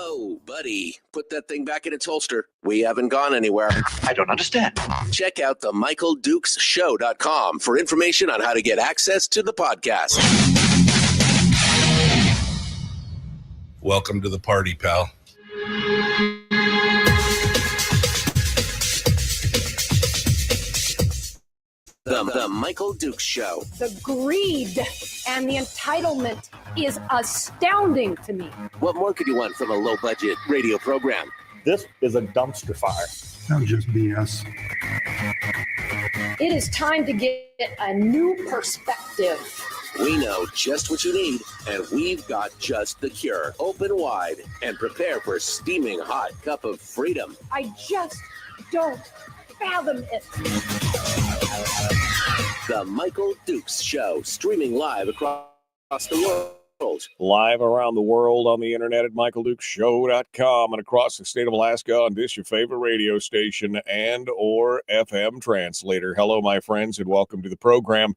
Whoa, buddy. Put that thing back in its holster. We haven't gone anywhere. I don't understand. Check out the MichaelDukesShow.com for information on how to get access to the podcast. Welcome to the party, pal. The Michael Dukes Show. The greed and the entitlement is astounding to me. What more could you want from a low-budget radio program? This is a dumpster fire. That's just BS. It is time to get a new perspective. We know just what you need, and we've got just the cure. Open wide and prepare for a steaming hot cup of freedom. I just don't fathom it. The Michael Dukes Show, streaming live across the world. Live around the world on the internet at MichaelDukesShow.com and across the state of Alaska on this, your favorite radio station and or FM translator. Hello, my friends, and welcome to the program.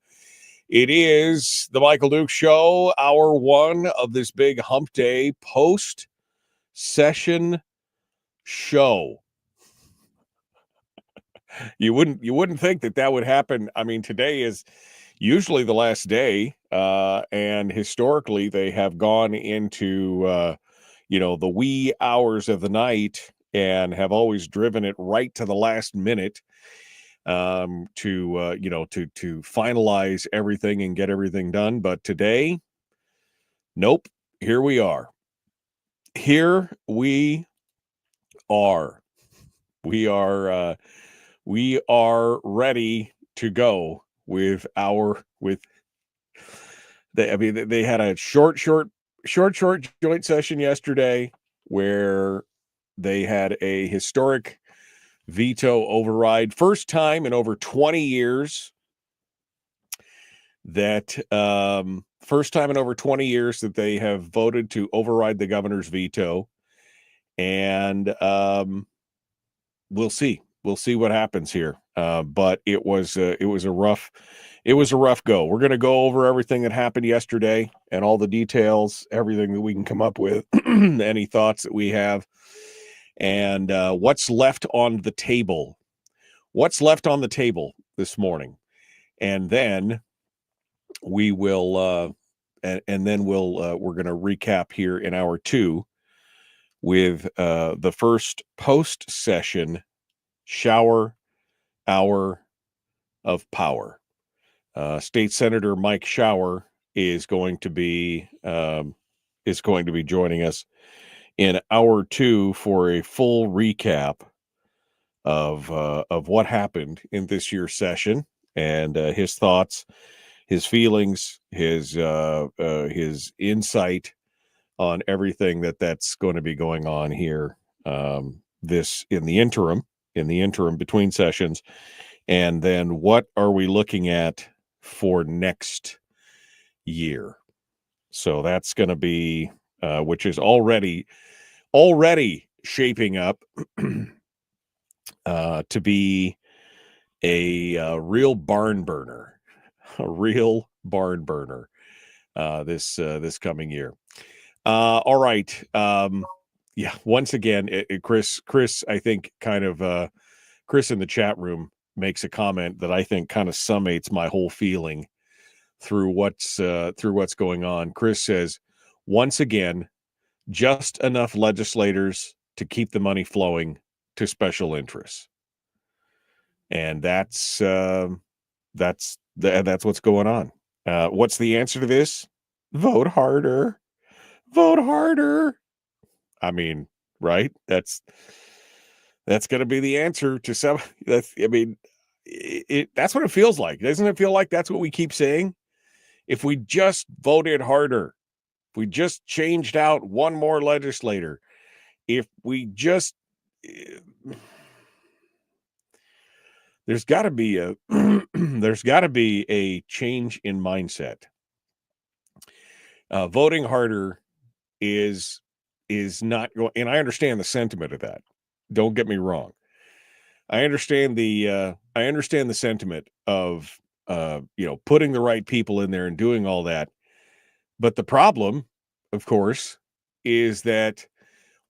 It is the Michael Dukes Show, hour one of this big hump day post-session show. You wouldn't think that would happen. I mean, today is usually the last day, and historically they have gone into the wee hours of the night and have always driven it right to the last minute to finalize everything and get everything done. But today, nope. Here we are. Here we are. We are ready to go they had a short joint session yesterday where they had a historic veto override. First time in over 20 years that they have voted to override the governor's veto. And we'll see. We'll see what happens here. But it was a rough go. We're going to go over everything that happened yesterday and all the details, everything that we can come up with, any thoughts that we have, and what's left on the table. What's left on the table this morning, and then we will, we're going to recap here in hour two with the first post-session shower hour of power. State Senator Mike Shower is going to be joining us in hour two for a full recap of what happened in this year's session and his thoughts, his feelings, his insight on everything that's going to be going on here. This in the interim between sessions, and then what are we looking at for next year? So that's going to be which is already shaping up to be a real barn burner, this coming year. All right. Yeah, once again, Chris, I think Chris in the chat room makes a comment that I think kind of summates my whole feeling through what's going on. Chris says, once again, just enough legislators to keep the money flowing to special interests. And that's what's going on. What's the answer to this? Vote harder. Vote harder. I mean, right? That's going to be the answer to some. That's what it feels like. Doesn't it feel like that's what we keep saying? If we just voted harder, if we just changed out one more legislator, if we just, there's got to be a change in mindset. Voting harder is not going, and I understand the sentiment of that. Don't get me wrong. I understand the sentiment of putting the right people in there and doing all that. But the problem, of course, is that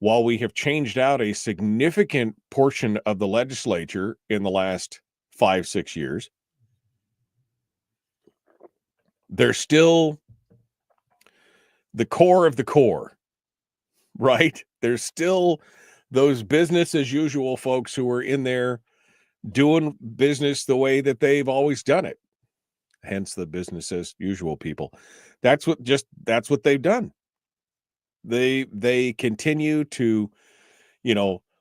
while we have changed out a significant portion of the legislature in the last 5-6 years, they're still the core of the core, right? There's still those business as usual folks who are in there doing business the way that they've always done it. Hence the business as usual people. That's what they've done. They continue to,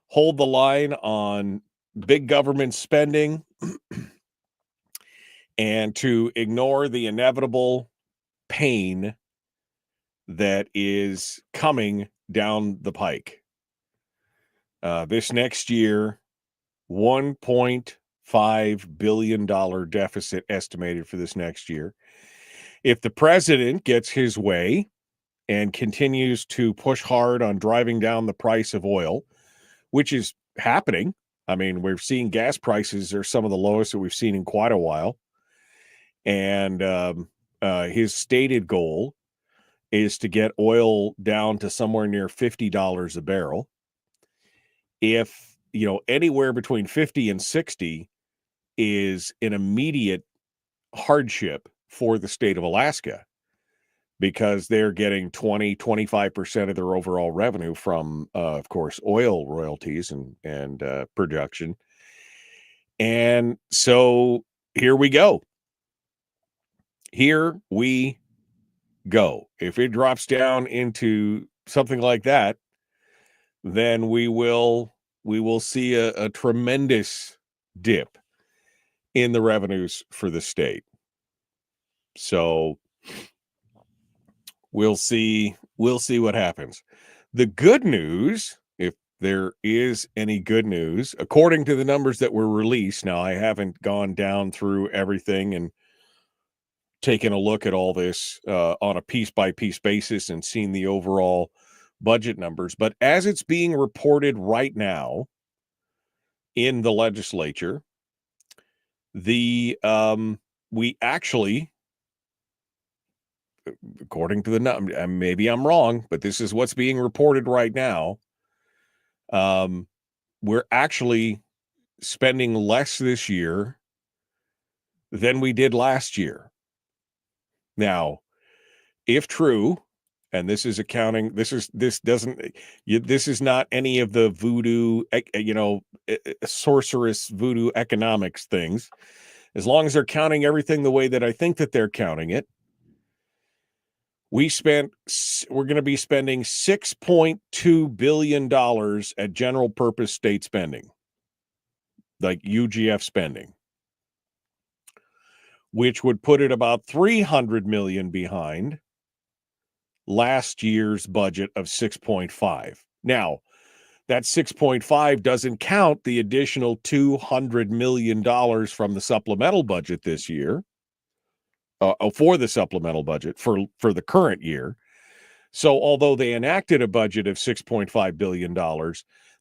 hold the line on big government spending and to ignore the inevitable pain that is coming down the pike. This next year, $1.5 billion deficit estimated for this next year. If the president gets his way and continues to push hard on driving down the price of oil, which is happening. I mean, we're seeing gas prices are some of the lowest that we've seen in quite a while. And his stated goal is to get oil down to somewhere near $50 a barrel. If, anywhere between 50 and 60 is an immediate hardship for the state of Alaska, because they're getting 25% of their overall revenue from, of course, oil royalties and production. And so here we go. Here we go. If it drops down into something like that, then we will see a tremendous dip in the revenues for the state. So we'll see what happens. The good news, if there is any good news, according to the numbers that were released, now I haven't gone down through everything and taken a look at all this on a piece-by-piece basis and seen the overall budget numbers, but as it's being reported right now in the legislature, we actually, according to the number, maybe I'm wrong, but this is what's being reported right now. We're actually spending less this year than we did last year. Now, if true, and this is accounting, this is not any of the voodoo, sorceress voodoo economics things. As long as they're counting everything the way that I think that they're counting it, we're going to be spending $6.2 billion at general purpose state spending, like UGF spending, which would put it about $300 million behind last year's budget of 6.5. Now, that 6.5 doesn't count the additional $200 million from the supplemental budget this year, for the supplemental budget for the current year. So although they enacted a budget of $6.5 billion,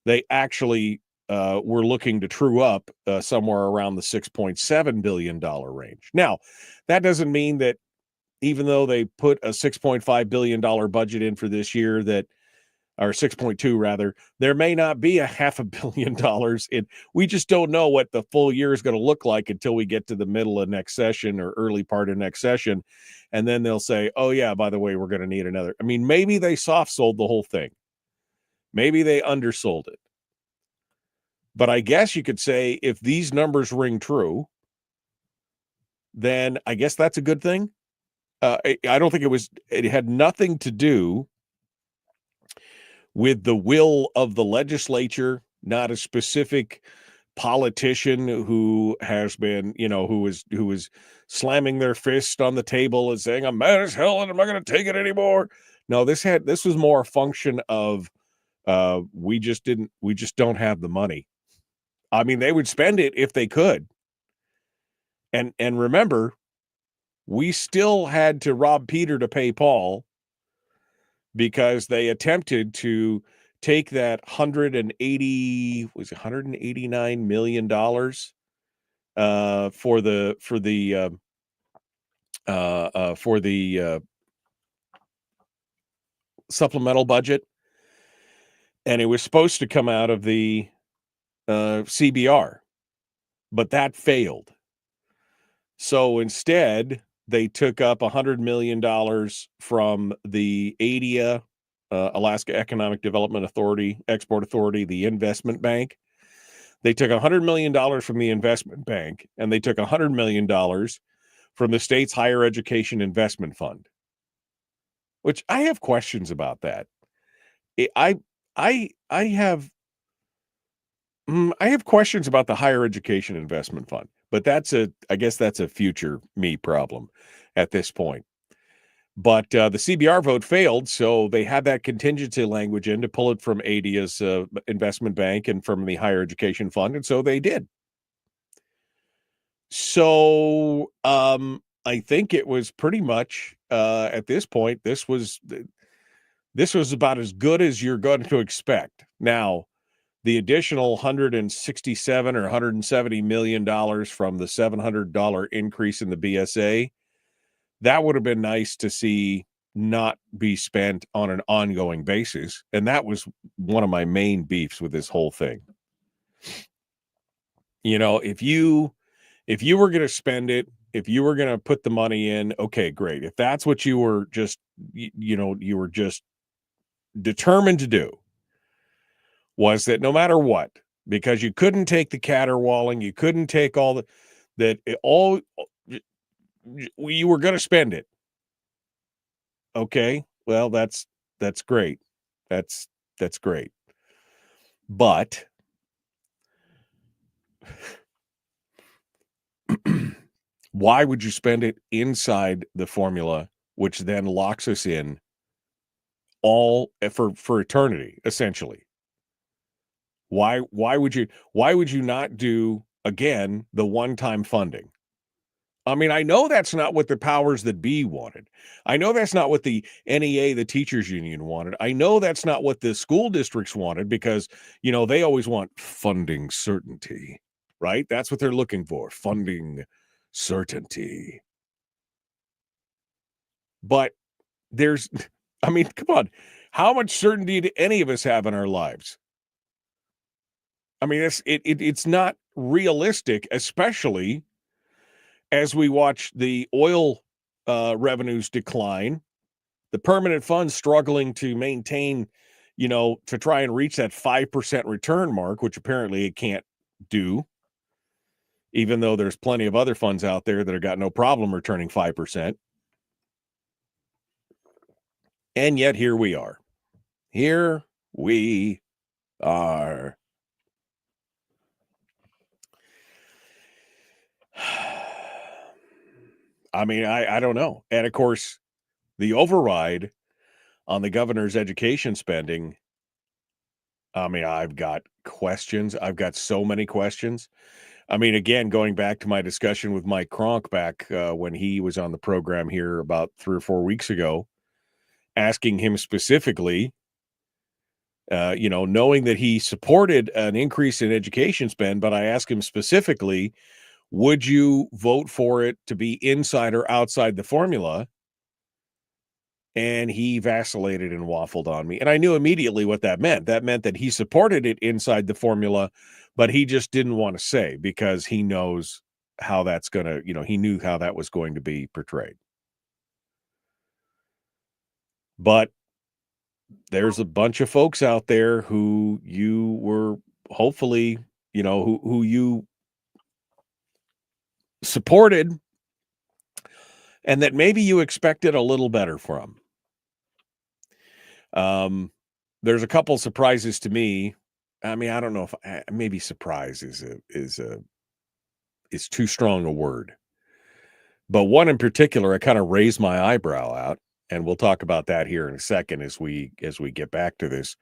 they actually were looking to true up somewhere around the $6.7 billion range. Now, that doesn't mean that even though they put a $6.5 billion budget in for this year, or 6.2 rather, there may not be a $500 million in. We just don't know what the full year is going to look like until we get to the middle of next session or early part of next session. And then they'll say, oh yeah, by the way, we're going to need another. I mean, maybe they soft sold the whole thing. Maybe they undersold it. But I guess you could say if these numbers ring true, then I guess that's a good thing. I don't think it had nothing to do with the will of the legislature, not a specific politician who has been, who is slamming their fist on the table and saying, I'm mad as hell and I'm not going to take it anymore. No, this was more a function of we just don't have the money. I mean, they would spend it if they could. And remember, we still had to rob Peter to pay Paul, because they attempted to take that $189 million for the supplemental budget, And it was supposed to come out of the CBR, but that failed. So instead, they took up $100 million from the ADIA, Alaska Economic Development Authority, Export Authority, the investment bank. They took $100 million from the investment bank, and they took $100 million from the state's higher education investment fund, which I have questions about that. I have questions about the higher education investment fund, but I guess that's a future me problem at this point. But the CBR vote failed, so they had that contingency language in to pull it from ADIA's investment bank and from the higher education fund, and so they did. So I think it was pretty much at this point, this was about as good as you're going to expect. Now, the additional $167 or $170 million from the $700 increase in the BSA, that would have been nice to see not be spent on an ongoing basis. And that was one of my main beefs with this whole thing. You know, if you were going to spend it, if you were going to put the money in, okay, great. If that's what you were just, you were just determined to do, was that no matter what, because you couldn't take the caterwauling, you couldn't take all you were going to spend it. Okay, well, that's great. That's great. But why would you spend it inside the formula, which then locks us in all for eternity, essentially? Why would you not do, again, the one-time funding? I mean, I know that's not what the powers that be wanted. I know that's not what the NEA, the teachers union, wanted. I know that's not what the school districts wanted, because, they always want funding certainty, right? That's what they're looking for, funding certainty. But come on, how much certainty do any of us have in our lives? I mean, it's not realistic, especially as we watch the oil revenues decline, the permanent fund struggling to maintain, to try and reach that 5% return mark, which apparently it can't do, even though there's plenty of other funds out there that have got no problem returning 5%. And yet here we are. Here we are. I mean, I don't know. And of course, the override on the governor's education spending, I mean, I've got questions. I've got so many questions. I mean, again, going back to my discussion with Mike Cronk back when he was on the program here about 3 or 4 weeks ago, asking him specifically, knowing that he supported an increase in education spend, but I asked him specifically, would you vote for it to be inside or outside the formula? And he vacillated and waffled on me. And I knew immediately what that meant. That meant that he supported it inside the formula, but he just didn't want to say, because he knows how that's going to, he knew how that was going to be portrayed. But there's a bunch of folks out there who you were hopefully, who you supported, and that maybe you expected a little better from. There's a couple surprises to me. I mean, I don't know if maybe surprise is too strong a word, but one in particular, I kind of raised my eyebrow at, and we'll talk about that here in a second as we get back to this.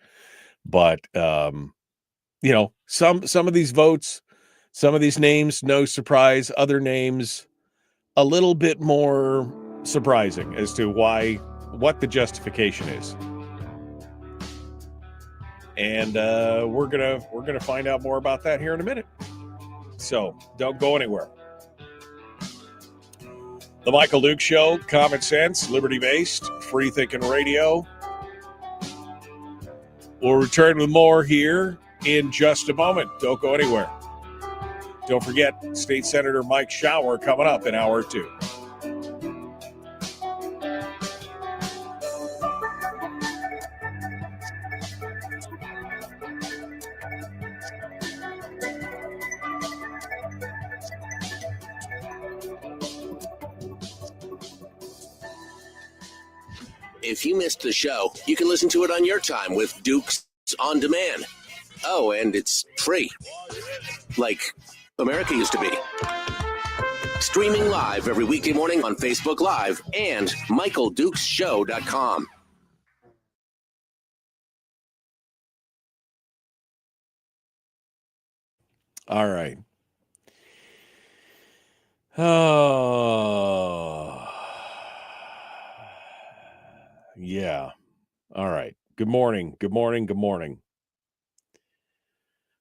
But some of these votes, some of these names, no surprise. Other names, a little bit more surprising as to what the justification is. And we're gonna find out more about that here in a minute. So don't go anywhere. The Michael Duke Show, common sense, liberty-based, free-thinking radio. We'll return with more here in just a moment. Don't go anywhere. Don't forget, State Senator Mike Shower coming up in hour 2. If you missed the show, you can listen to it on your time with Dukes On Demand. Oh, and it's free. Like America used to be. Streaming live every weekday morning on Facebook Live and MichaelDukesShow.com. All right. Oh, yeah. All right. Good morning. Good morning. Good morning.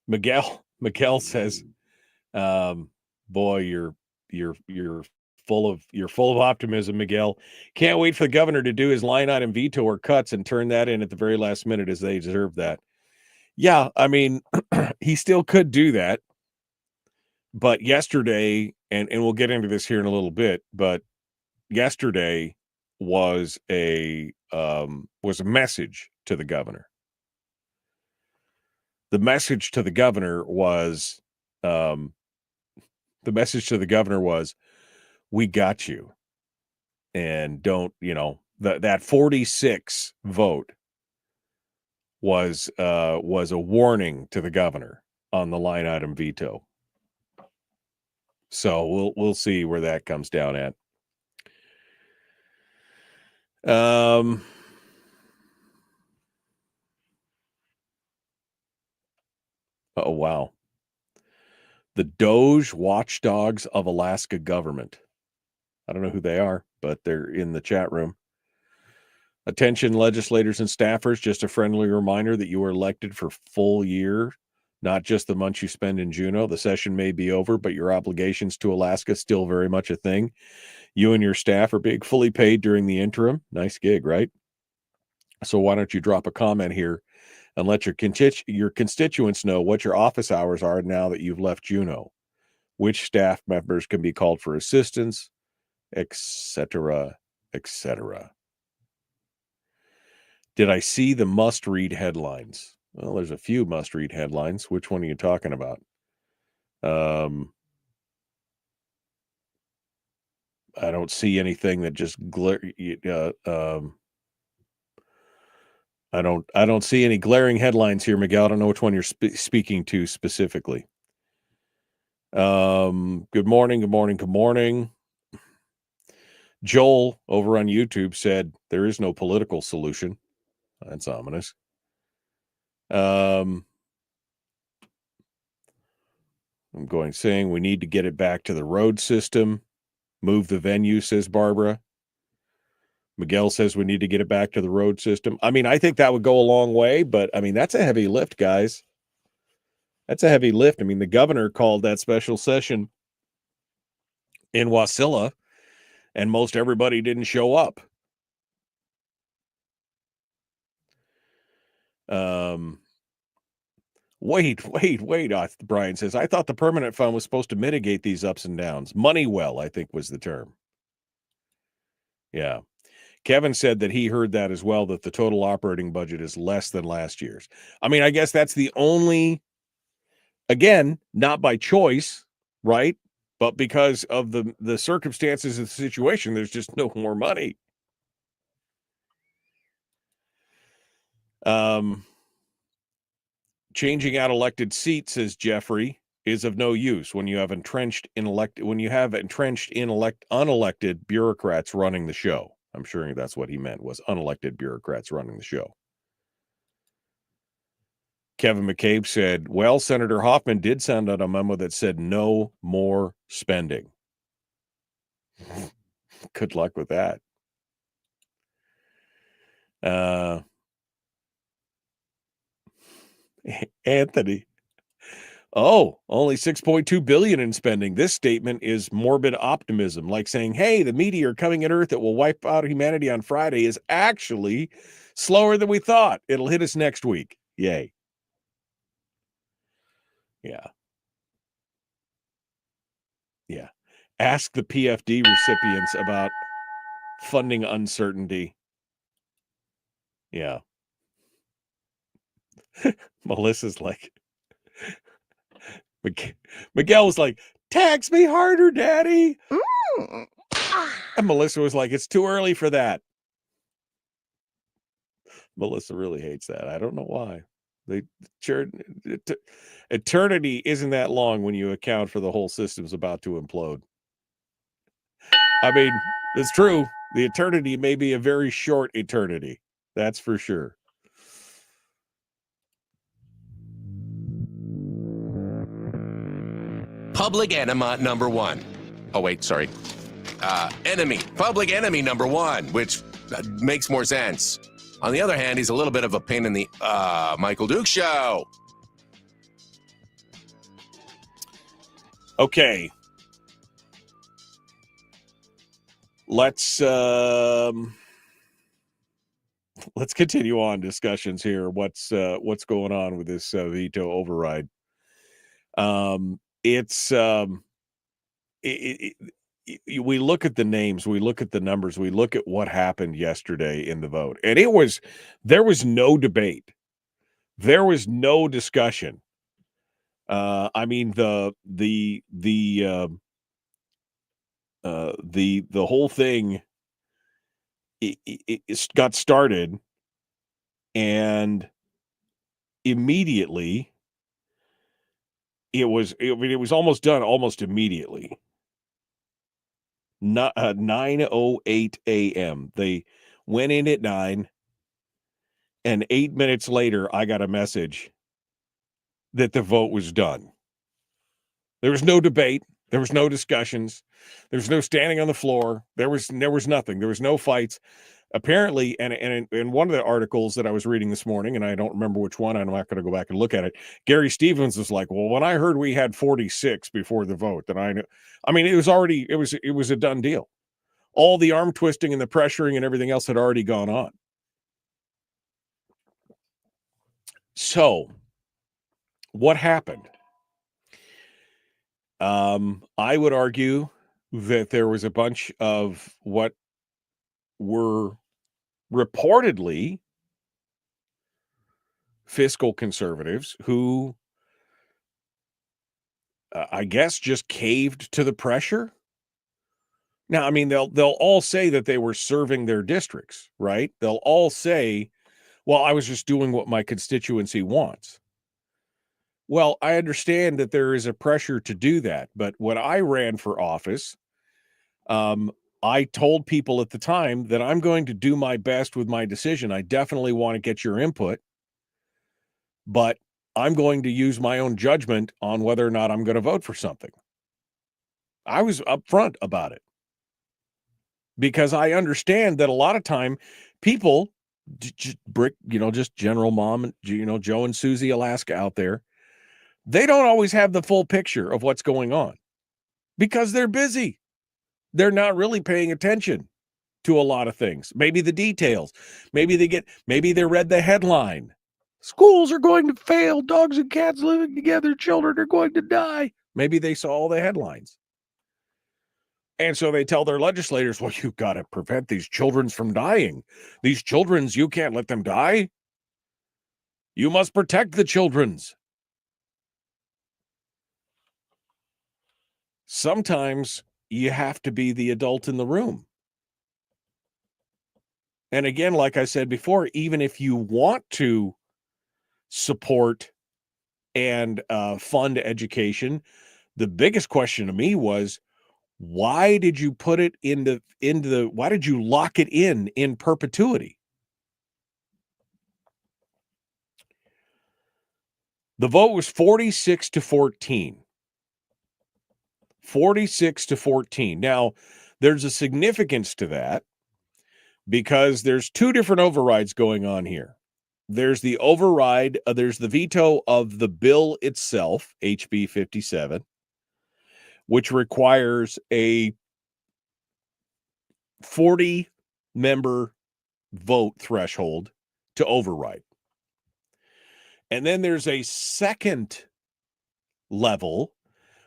Miguel says, boy, you're full of optimism, Miguel. Can't wait for the governor to do his line item veto or cuts and turn that in at the very last minute, as they deserve that. Yeah, I mean, he still could do that. But yesterday, and we'll get into this here in a little bit, but yesterday was a message to the governor. The message to the governor was, we got you. And don't, that 46 vote was a warning to the governor on the line item veto. So we'll see where that comes down at. Oh, wow. The Doge Watchdogs of Alaska Government. I don't know who they are, but they're in the chat room. Attention, legislators and staffers, just a friendly reminder that you are elected for full year, not just the months you spend in Juneau. The session may be over, but your obligations to Alaska still very much a thing. You and your staff are being fully paid during the interim. Nice gig, right? So why don't you drop a comment here and let your constituents know what your office hours are now that you've left Juneau, which staff members can be called for assistance, etc., etc. Did I see the must-read headlines? Well, there's a few must-read headlines. Which one are you talking about? I don't see anything that just I don't see any glaring headlines here, Miguel. I don't know which one you're speaking to specifically. Good morning, good morning, good morning. Joel over on YouTube said there is no political solution. That's ominous. I'm saying we need to get it back to the road system. Move the venue, says Barbara. Miguel says we need to get it back to the road system. I mean, I think that would go a long way, but I mean, that's a heavy lift, guys. That's a heavy lift. I mean, the governor called that special session in Wasilla, and most everybody didn't show up. Wait. Brian says, I thought the permanent fund was supposed to mitigate these ups and downs. Money well, I think was the term. Yeah. Kevin said that he heard that as well, that the total operating budget is less than last year's. I mean, I guess that's the only, again, not by choice, right? But because of the circumstances of the situation, there's just no more money. Changing out elected seats, says Jeffrey, is of no use when you have unelected bureaucrats running the show. I'm sure that's what he meant, was unelected bureaucrats running the show. Kevin McCabe said, well, Senator Hoffman did send out a memo that said no more spending. Good luck with that. Anthony. Oh, only $6.2 billion in spending. This statement is morbid optimism, like saying, hey, the meteor coming at Earth that will wipe out humanity on Friday is actually slower than we thought. It'll hit us next week. Yay. Yeah. Yeah. Ask the PFD recipients about funding uncertainty. Yeah. Melissa's like, Miguel was like, tax me harder, Daddy. And Melissa was like, it's too early for that. Melissa really hates that. I don't know why. Eternity isn't that long when you account for the whole system's about to implode. I mean, it's true. The eternity may be a very short eternity. That's for sure. Public enema number one. Oh, wait, sorry. Public enemy number one, which makes more sense. On the other hand, he's a little bit of a pain in the Michael Duke show. Okay. Let's continue on discussions here. What's going on with this veto override? We look at the names, we look at the numbers, we look at what happened yesterday in the vote, and there was no debate, there was no discussion. I mean, the whole thing it got started, and immediately it was almost done almost immediately. 9:08 a.m. They went in at 9, and 8 minutes later, I got a message that the vote was done. There was no debate. There was no discussions. There was no standing on the floor. There was nothing. There was no fights. Apparently, and in one of the articles that I was reading this morning, and I don't remember which one, I'm not going to go back and look at it, Gary Stevens was like, well, when I heard we had 46 before the vote, then I mean, it was a done deal. All the arm twisting and the pressuring and everything else had already gone on. So, what happened? I would argue that there was a bunch of what were reportedly fiscal conservatives who, I guess, just caved to the pressure. Now, I mean, they'll all say that they were serving their districts, right? They'll all say, well, I was just doing what my constituency wants. Well, I understand that there is a pressure to do that, but when I ran for office, I told people at the time that I'm going to do my best with my decision. I definitely want to get your input, but I'm going to use my own judgment on whether or not I'm going to vote for something. I was upfront about it because I understand that a lot of time people just general mom and, Joe and Susie, Alaska out there, they don't always have the full picture of what's going on because they're busy. They're not really paying attention to a lot of things. Maybe the details. Maybe they read the headline. Schools are going to fail. Dogs and cats living together. Children are going to die. Maybe they saw all the headlines. And so they tell their legislators, well, you've got to prevent these children from dying. These children's, you can't let them die. You must protect the children's. Sometimes you have to be the adult in the room. And again, like I said before, even if you want to support and fund education, the biggest question to me was, why did you put it why did you lock it in perpetuity? The vote was 46-14. 46-14. Now, there's a significance to that because there's two different overrides going on here. There's the override, there's the veto of the bill itself, HB 57, which requires a 40-member vote threshold to override. And then there's a second level,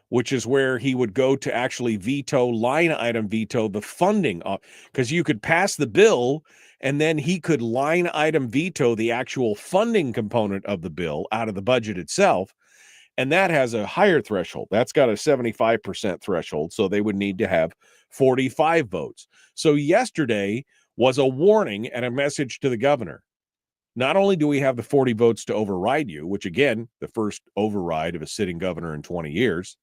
which is where he would go to actually line item veto the funding, because you could pass the bill and then he could line item veto the actual funding component of the bill out of the budget itself. And that has a higher threshold. That's got a 75% threshold. So they would need to have 45 votes. So yesterday was a warning and a message to the governor. Not only do we have the 40 votes to override you, which again, the first override of a sitting governor in 20 years,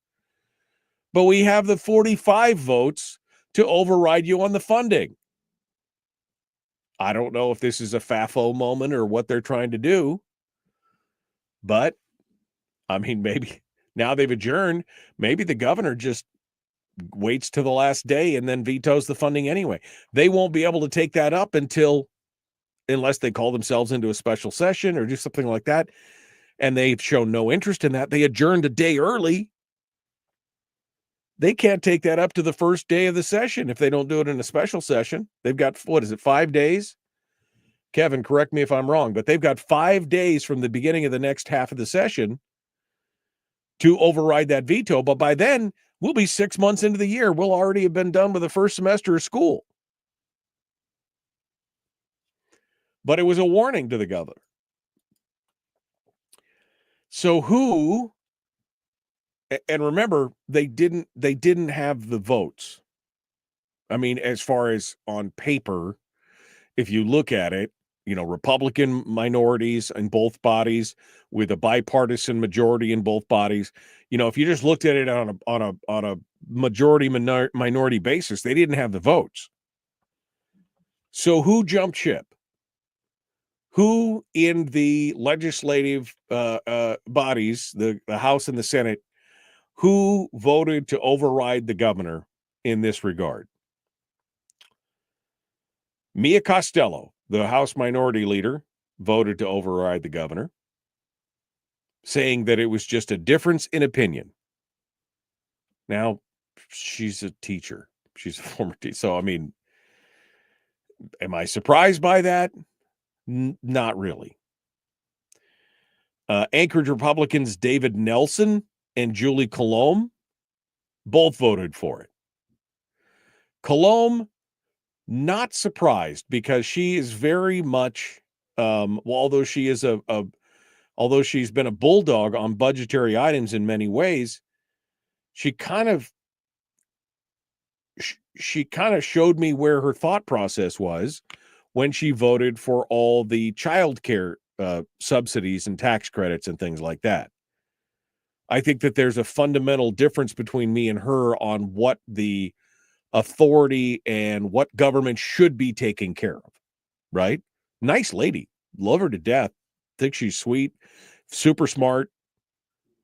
but we have the 45 votes to override you on the funding. I don't know if this is a FAFO moment or what they're trying to do, but I mean, maybe now they've adjourned. Maybe the governor just waits to the last day and then vetoes the funding anyway. They won't be able to take that up unless they call themselves into a special session or do something like that. And they've shown no interest in that. They adjourned a day early. They can't take that up to the first day of the session if they don't do it in a special session. They've got, 5 days? Kevin, correct me if I'm wrong, but they've got 5 days from the beginning of the next half of the session to override that veto. But by then, we'll be 6 months into the year. We'll already have been done with the first semester of school. But it was a warning to the governor. So who, and remember, they didn't have the votes. I mean, as far as on paper, if you look at it, Republican minorities in both bodies with a bipartisan majority in both bodies. If you just looked at it on a majority minority basis, they didn't have the votes. So who jumped ship? Who in the legislative bodies, the House and the Senate, who voted to override the governor in this regard? Mia Costello, the House Minority Leader, voted to override the governor, saying that it was just a difference in opinion. Now, she's a teacher. She's a former teacher. So, I mean, am I surprised by that? Not really. Anchorage Republicans David Nelson and Julie Colomb both voted for it. Colomb, not surprised, because she is very much, although she is although she's been a bulldog on budgetary items in many ways, she kind of showed me where her thought process was when she voted for all the child care subsidies and tax credits and things like that. I think that there's a fundamental difference between me and her on what the authority and what government should be taking care of, right? Nice lady. Love her to death. Think she's sweet, super smart,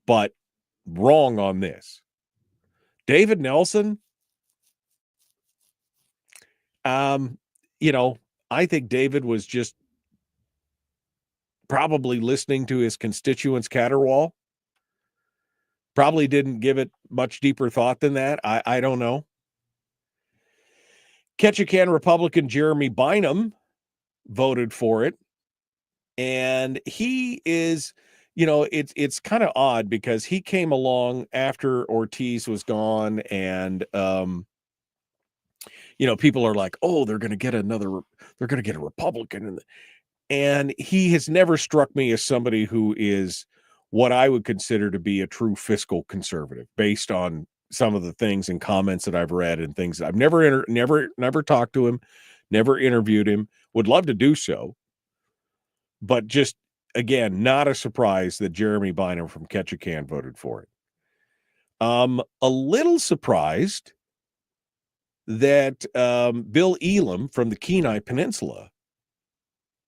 but wrong on this. David Nelson, I think David was just probably listening to his constituents caterwaul. Probably didn't give it much deeper thought than that. I don't know. Ketchikan Republican Jeremy Bynum voted for it. And he is, it's kind of odd because he came along after Ortiz was gone, and people are like, oh, they're going to get a Republican. And he has never struck me as somebody who is what I would consider to be a true fiscal conservative, based on some of the things and comments that I've read and things. I've never talked to him, never interviewed him, would love to do so. But just, again, not a surprise that Jeremy Bynum from Ketchikan voted for it. A little surprised that Bill Elam from the Kenai Peninsula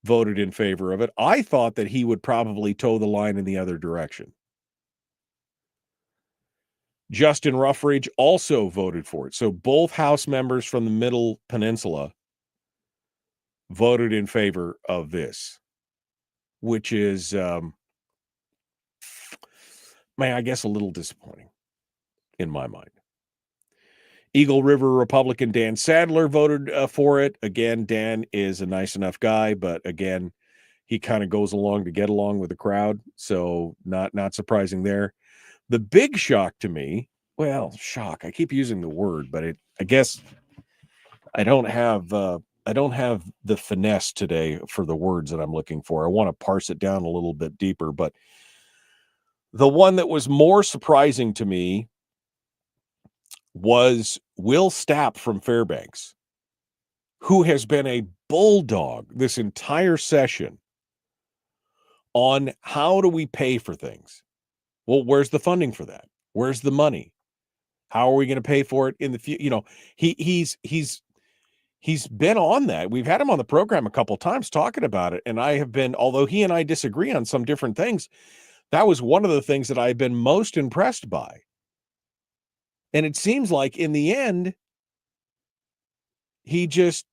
voted in favor of it. I thought that he would probably toe the line in the other direction. Justin Ruffridge also voted for it. So both House members from the Middle Peninsula voted in favor of this, which is, I guess a little disappointing in my mind. Eagle River Republican Dan Sadler voted for it. Again, Dan is a nice enough guy, but again, he kind of goes along to get along with the crowd. So not surprising there. The big shock to me, well, shock, I keep using the word, but I guess I don't have the finesse today for the words that I'm looking for. I want to parse it down a little bit deeper, but the one that was more surprising to me was Will Stapp from Fairbanks, who has been a bulldog this entire session on how do we pay for things. Well, where's the funding for that? Where's the money? How are we going to pay for it in the future? You know, he's been on that. We've had him on the program a couple times talking about it, and I have been, although he and I disagree on some different things, that was one of the things that I've been most impressed by. And it seems like in the end, he just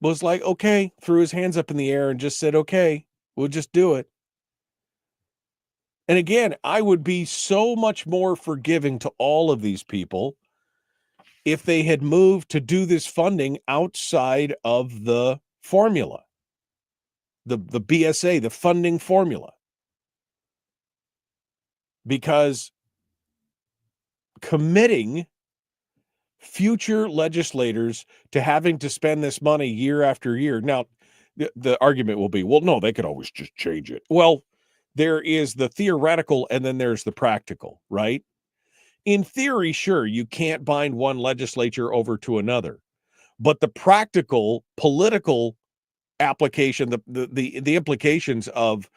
was like, okay, threw his hands up in the air and just said, okay, we'll just do it. And again, I would be so much more forgiving to all of these people if they had moved to do this funding outside of the formula, the BSA, the funding formula. Because committing future legislators to having to spend this money year after year. Now, the argument will be, well, no, they could always just change it. Well, there is the theoretical and then there's the practical, right? In theory, sure, you can't bind one legislature over to another. But the practical political application, the implications of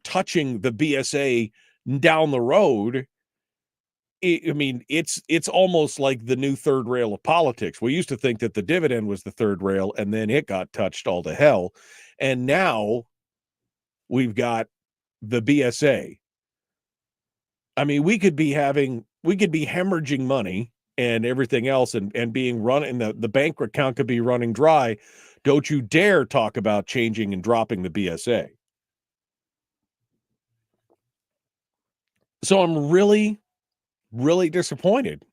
touching the BSA down the road, I mean, it's almost like the new third rail of politics. We used to think that the dividend was the third rail, and then it got touched all to hell. And now we've got the BSA. I mean, we could be hemorrhaging money and everything else and being run, and the bank account could be running dry. Don't you dare talk about changing and dropping the BSA. So I'm really, really disappointed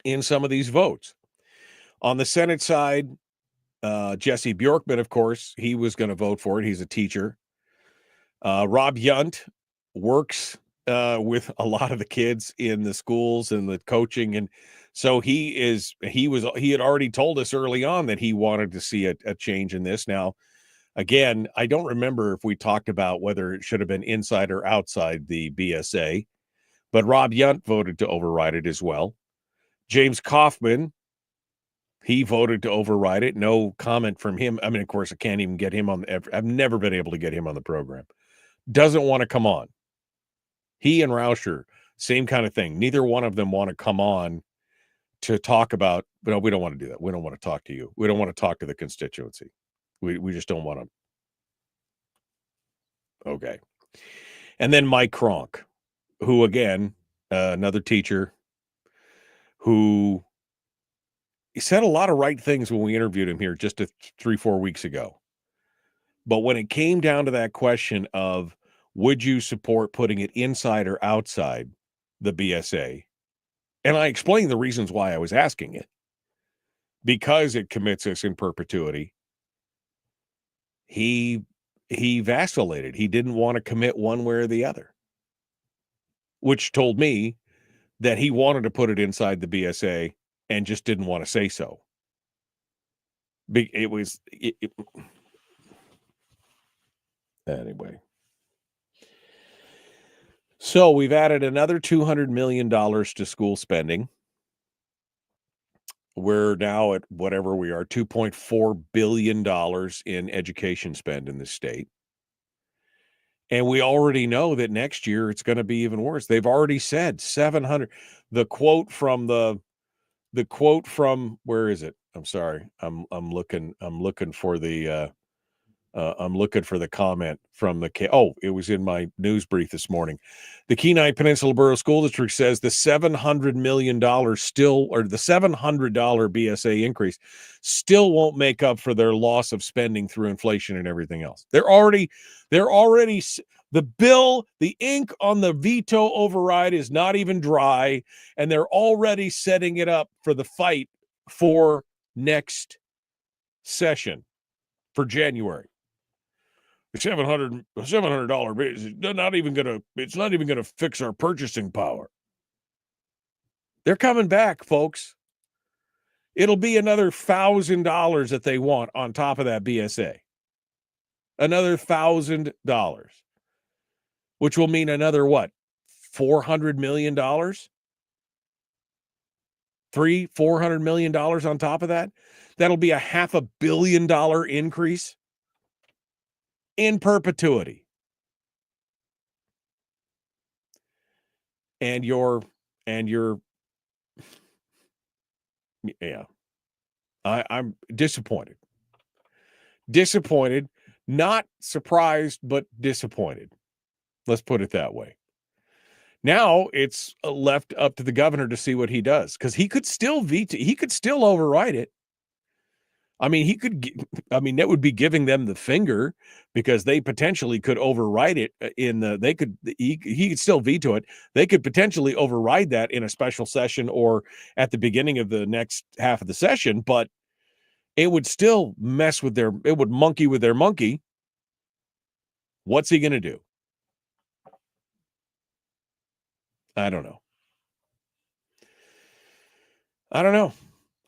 in some of these votes. On the Senate side, Jesse Bjorkman, of course, he was going to vote for it. He's a teacher. Rob Yunt works with a lot of the kids in the schools and the coaching. And so he had already told us early on that he wanted to see a change in this. Now, again, I don't remember if we talked about whether it should have been inside or outside the BSA, but Rob Yunt voted to override it as well. James Kaufman, he voted to override it. No comment from him. I mean, of course, I can't even get him on. I've never been able to get him on the program. Doesn't want to come on. He and Rauscher, same kind of thing. Neither one of them want to come on to talk about, no, we don't want to do that. We don't want to talk to you. We don't want to talk to the constituency. We just don't want to. Okay. And then Mike Kronk, who, again, another teacher who said a lot of right things when we interviewed him here just 3-4 weeks ago. But when it came down to that question of would you support putting it inside or outside the BSA, and I explained the reasons why I was asking it, because it commits us in perpetuity, he vacillated. He didn't want to commit one way or the other, which told me that he wanted to put it inside the BSA and just didn't want to say so. Anyway. So we've added another $200 million to school spending. We're now at whatever we are, $2.4 billion in education spend in this state. And we already know that next year it's going to be even worse. They've already said 700. The quote from where is it? I'm sorry. I'm looking for the comment from it was in my news brief this morning. The Kenai Peninsula Borough School District says the $700 million the $700 BSA increase still won't make up for their loss of spending through inflation and everything else. They're already the bill, the ink on the veto override is not even dry, and they're already setting it up for the fight for next session for January. $700 raise is not even gonna fix our purchasing power. They're coming back, folks. It'll be another $1,000 that they want on top of that BSA. Another $1,000, which will mean another what? $400 million? $400 million on top of that? That'll be a $500 million increase in perpetuity. And you're yeah. I'm disappointed. Disappointed, not surprised, but disappointed. Let's put it that way. Now it's left up to the governor to see what he does, because he could still veto. He could still override it. I mean, that would be giving them the finger, because they potentially could override it he could still veto it. They could potentially override that in a special session or at the beginning of the next half of the session, but it would still it would monkey with their monkey. What's he going to do? I don't know.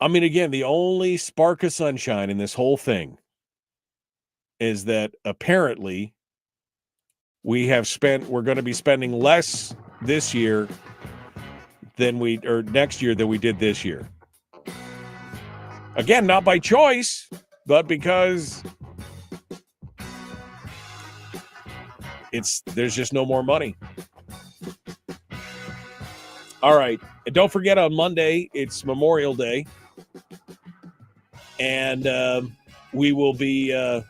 I mean, again, the only spark of sunshine in this whole thing is that apparently we're going to be spending less this year next year than we did this year. Again, not by choice, but because there's just no more money. All right. And don't forget, on Monday, it's Memorial Day. And we will be off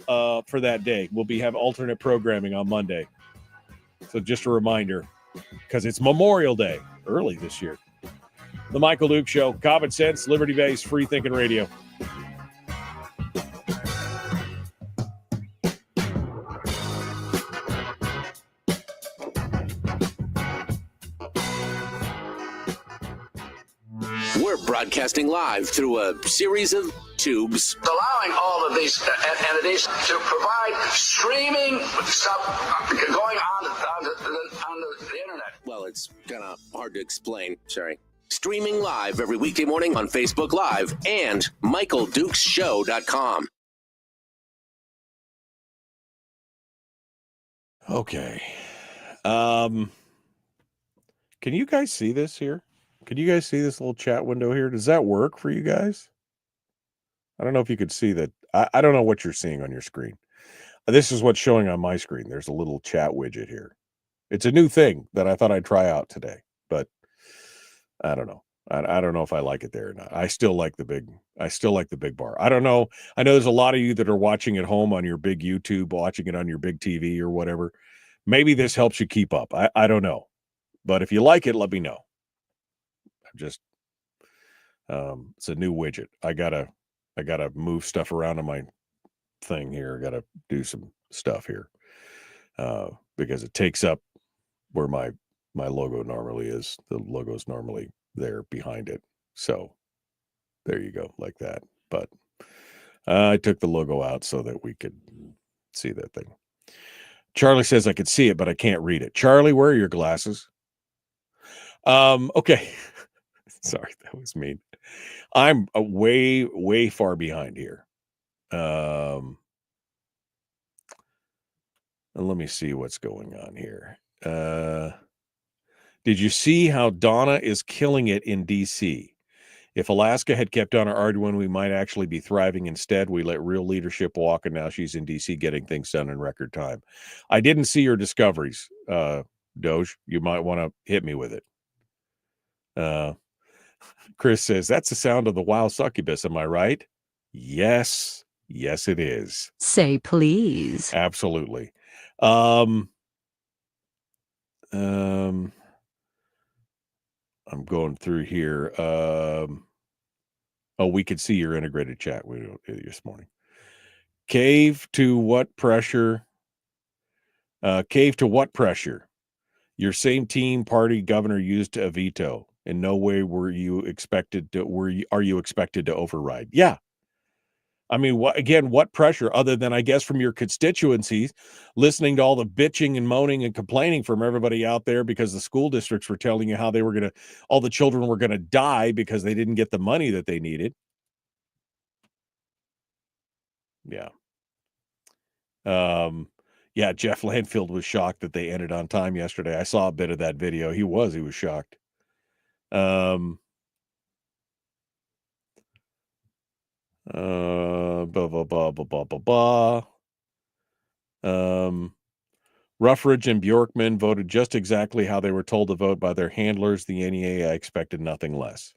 for that day. We'll have alternate programming on Monday. So just a reminder, because it's Memorial Day early this year. The Michael Duke Show, common sense, liberty-based, free thinking radio. We're broadcasting live through a series of tubes, allowing all of these entities to provide streaming stuff going on the internet. Well, it's kind of hard to explain. Sorry. Streaming live every weekday morning on Facebook Live and MichaelDukesShow.com. Okay. Can you guys see this here? Can you guys see this little chat window here? Does that work for you guys? I don't know if you could see that. I don't know what you're seeing on your screen. This is what's showing on my screen. There's a little chat widget here. It's a new thing that I thought I'd try out today, but I don't know. I don't know if I like it there or not. I still like the big bar. I don't know. I know there's a lot of you that are watching at home on your big YouTube, watching it on your big TV or whatever. Maybe this helps you keep up. I don't know. But if you like it, let me know. Just it's a new widget. I gotta move stuff around on my thing here. I gotta do some stuff here because it takes up where my logo normally is. The logo's normally there behind it. So there you go, like that. But I took the logo out so that we could see that thing. Charlie says I could see it, but I can't read it. Charlie, where are your glasses? Okay. Sorry, that was mean. I'm way, way far behind here. And let me see what's going on here. Did you see how Donna is killing it in D.C.? If Alaska had kept on arguing, we might actually be thriving. Instead, we let real leadership walk, and now she's in D.C. getting things done in record time. I didn't see your discoveries, Doge. You might want to hit me with it. Chris says, that's the sound of the wild succubus. Am I right? Yes. Yes, it is. Say please. Absolutely. I'm going through here. We could see your integrated chat window this morning. Cave to what pressure? Your same team party governor used a veto. In no way are you expected to override. Yeah. I mean, what pressure other than, I guess, from your constituencies, listening to all the bitching and moaning and complaining from everybody out there because the school districts were telling you how all the children were going to die because they didn't get the money that they needed. Yeah. Yeah, Jeff Landfield was shocked that they ended on time yesterday. I saw a bit of that video. He was shocked. Blah, blah, blah, blah, blah, blah, blah. Ruffridge and Bjorkman voted just exactly how they were told to vote by their handlers. The NEA, I expected nothing less.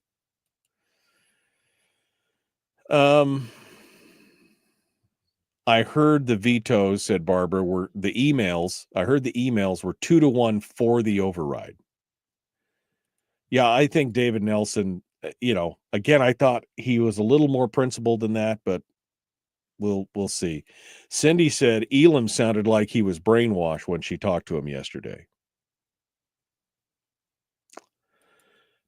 I heard the vetoes, said Barbara, were the emails. I heard the emails were 2-1 for the override. Yeah, I think David Nelson, again, I thought he was a little more principled than that, but we'll see. Cindy said Elam sounded like he was brainwashed when she talked to him yesterday.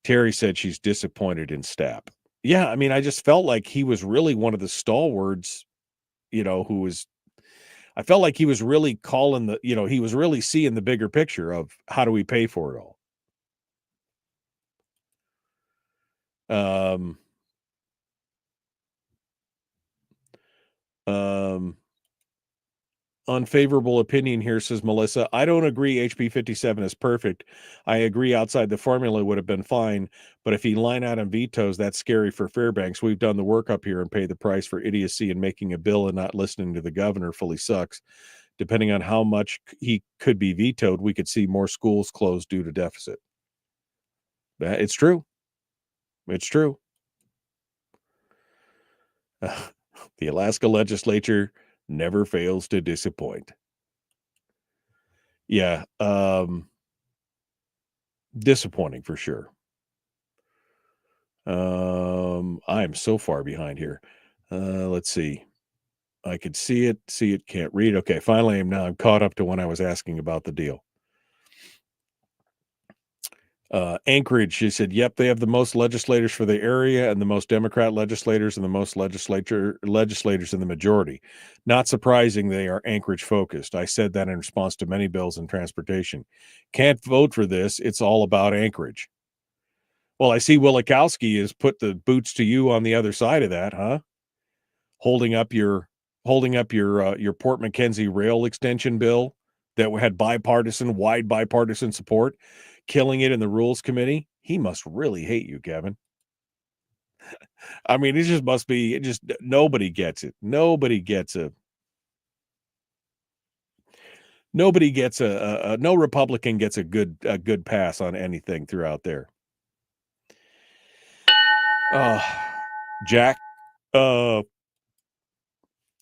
Terry said she's disappointed in Stapp. Yeah, I mean, I just felt like he was really one of the stalwarts, I felt like he was really calling he was really seeing the bigger picture of how do we pay for it all. Unfavorable opinion here, says Melissa. I don't agree HB 57 is perfect. I agree outside the formula would have been fine, but if he line out and vetoes, that's scary for Fairbanks. We've done the work up here and paid the price for idiocy, and making a bill and not listening to the governor fully sucks. Depending on how much he could be vetoed, we could see more schools closed due to deficit. It's true. It's true. The Alaska legislature never fails to disappoint. Yeah. Disappointing for sure. I am so far behind here. Let's see. I could see it, can't read. Okay, finally I'm caught up to when I was asking about the deal. Anchorage, she said, yep, they have the most legislators for the area and the most Democrat legislators and the most legislators in the majority. Not surprising they are Anchorage focused. I said that in response to many bills in transportation. Can't vote for this. It's all about Anchorage. Well, I see Wilikowski has put the boots to you on the other side of that, huh? Holding up your Port McKenzie rail extension bill that had wide bipartisan support, killing it in the Rules Committee. He must really hate you, Kevin. I mean, it just must be, nobody gets it. No Republican gets a good pass on anything throughout there. Jack,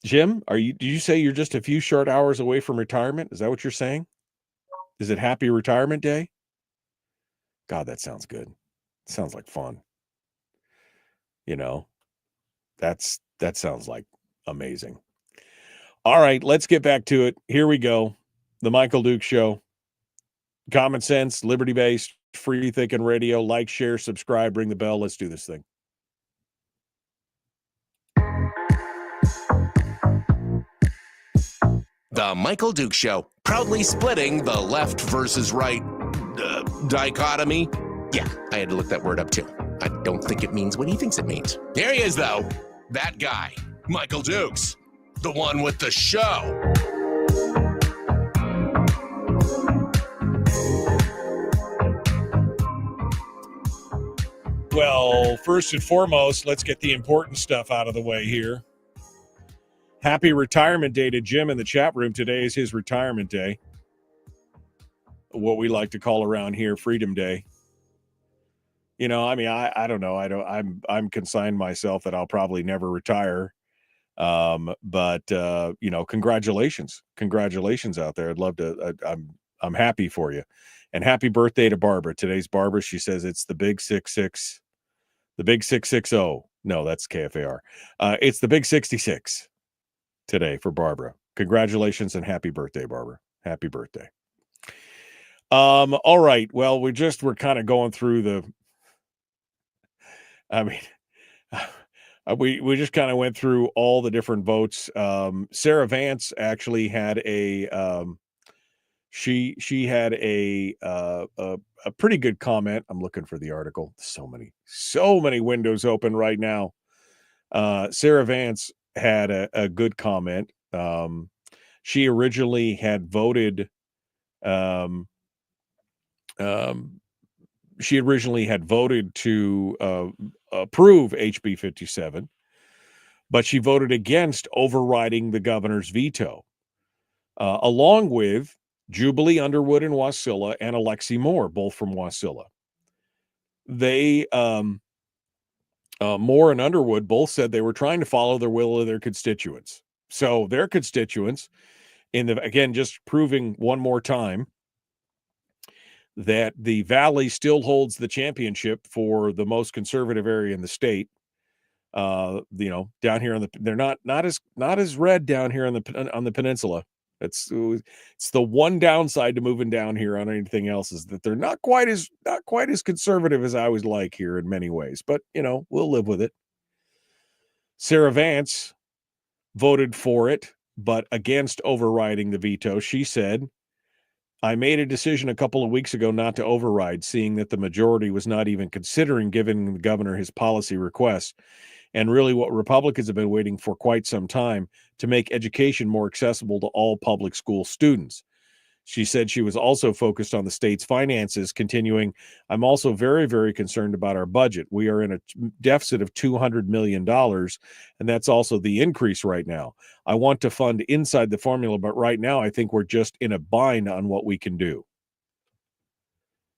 Jim, did you say you're just a few short hours away from retirement? Is that what you're saying? Is it happy retirement day? God, that sounds good. Sounds like fun. That sounds like amazing. All right, let's get back to it. Here we go. The Michael Duke Show. Common sense, liberty-based, free thinking radio. Like, share, subscribe, ring the bell. Let's do this thing. The Michael Duke Show, proudly splitting the left versus right dichotomy. Yeah, I had to look that word up too. I don't think it means what he thinks it means. Here he is, though. That guy, Michael Dukes, the one with the show. Well, first and foremost, let's get the important stuff out of the way here. Happy retirement day to Jim in the chat room. Today is his retirement day. What we like to call around here Freedom Day. I mean, I don't know. I'm consigned myself that I'll probably never retire. But congratulations. Congratulations out there. I'd love to, I'm happy for you. And happy birthday to Barbara. Today's Barbara. She says it's the big 66, the big 660. No, that's KFAR. It's the big 66 today for Barbara. Congratulations and happy birthday, Barbara. Happy birthday. All right. Well, we're kind of going through We just kind of went through all the different votes. Sarah Vance actually had she had a pretty good comment. I'm looking for the article. So many windows open right now. Sarah Vance had a good comment. She originally had voted. She originally had voted to approve HB 57, but she voted against overriding the governor's veto, along with Jubilee Underwood in Wasilla and Alexi Moore, both from Wasilla. They, Moore and Underwood both said they were trying to follow the will of their constituents. So their constituents, again, just proving one more time that the Valley still holds the championship for the most conservative area in the state. Down here they're not as red down here on the peninsula. It's the one downside to moving down here on anything else is that they're not quite as conservative as I would like here in many ways, but we'll live with it. Sarah Vance voted for it, but against overriding the veto. She said, I made a decision a couple of weeks ago not to override, seeing that the majority was not even considering giving the governor his policy requests, and really what Republicans have been waiting for quite some time, to make education more accessible to all public school students. She said she was also focused on the state's finances, continuing, I'm also very, very concerned about our budget. We are in a deficit of $200 million, and that's also the increase right now. I want to fund inside the formula, but right now I think we're just in a bind on what we can do.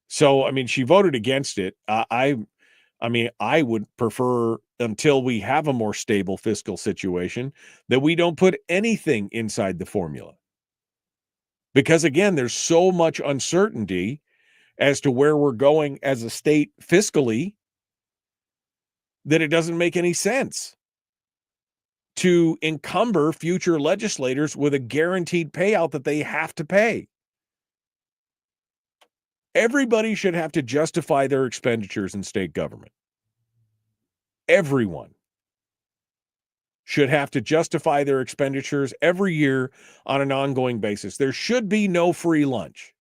So, she voted against it. I would prefer, until we have a more stable fiscal situation, that we don't put anything inside the formula. Because again, there's so much uncertainty as to where we're going as a state fiscally that it doesn't make any sense to encumber future legislators with a guaranteed payout that they have to pay. Everybody should have to justify their expenditures in state government. Everyone should have to justify their expenditures every year on an ongoing basis. There should be no free lunch.